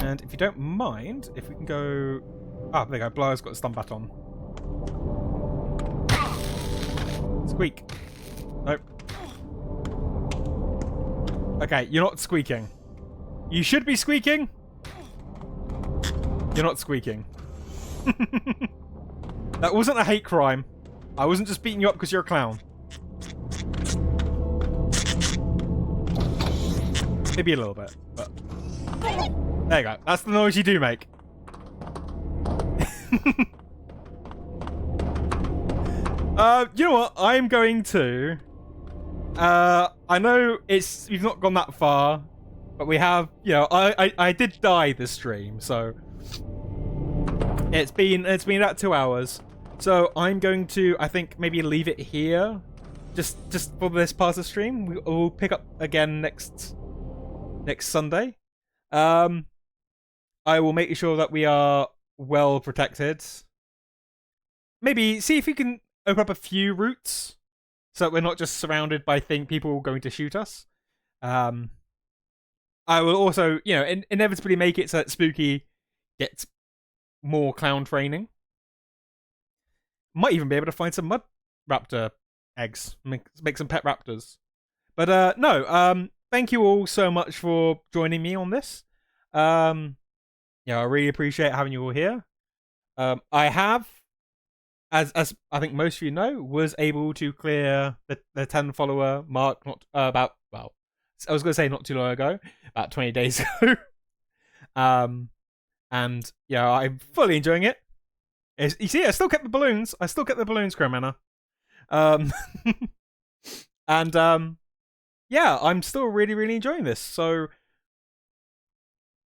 And if you don't mind, if we can go... Ah, there you go. Blair's got the stun baton. Squeak. Nope. Okay, you're not squeaking. You should be squeaking. You're not squeaking. That wasn't a hate crime. I wasn't just beating you up because you're a clown. Maybe a little bit, but... There you go. That's the noise you do make. You know what? I'm going to... I know we've not gone that far, but we have, you know, I did die this stream, so... It's been about 2 hours. So I'm going to, I think, maybe leave it here. Just for this part of the stream. We'll pick up again next Sunday. I will make sure that we are well protected. Maybe see if we can open up a few routes so that we're not just surrounded by people going to shoot us. I will also, you know, inevitably make it so that Spooky gets more clown training. Might even be able to find some mud raptor eggs. Make some pet raptors. But no, thank you all so much for joining me on this. Yeah, I really appreciate having you all here. I have, as I think most of you know, was able to clear the 10 follower mark I was going to say not too long ago, about 20 days ago. And yeah, I'm fully enjoying it. You see, I still kept the balloons. Crowmanna. And yeah, I'm still really, really enjoying this. So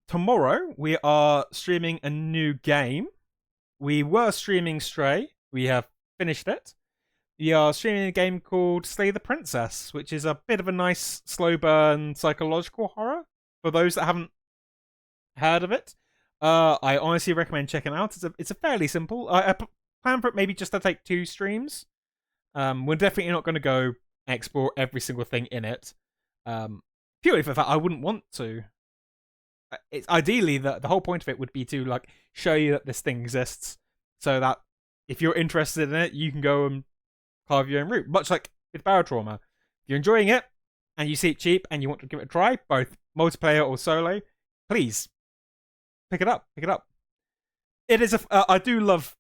tomorrow we are streaming a new game. We were streaming Stray. We have finished it. We are streaming a game called Slay the Princess, which is a bit of a nice slow burn psychological horror for those that haven't heard of it. I honestly recommend checking it out. It's a fairly simple. I plan for it maybe just to take 2 streams. We're definitely not going to go explore every single thing in it. Purely for the fact I wouldn't want to. It's ideally the whole point of it would be to like show you that this thing exists, so that if you're interested in it, you can go and carve your own route. Much like with Barotrauma, if you're enjoying it and you see it cheap and you want to give it a try, both multiplayer or solo, please pick it up. It is I do love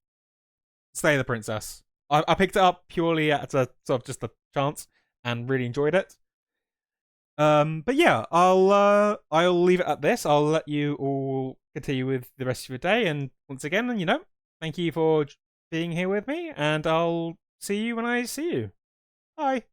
Slay the Princess. I picked it up purely as a sort of just a chance and really enjoyed it. But yeah, I'll leave it at this. I'll let you all continue with the rest of your day. And once again, you know, thank you for being here with me. And I'll see you when I see you. Bye.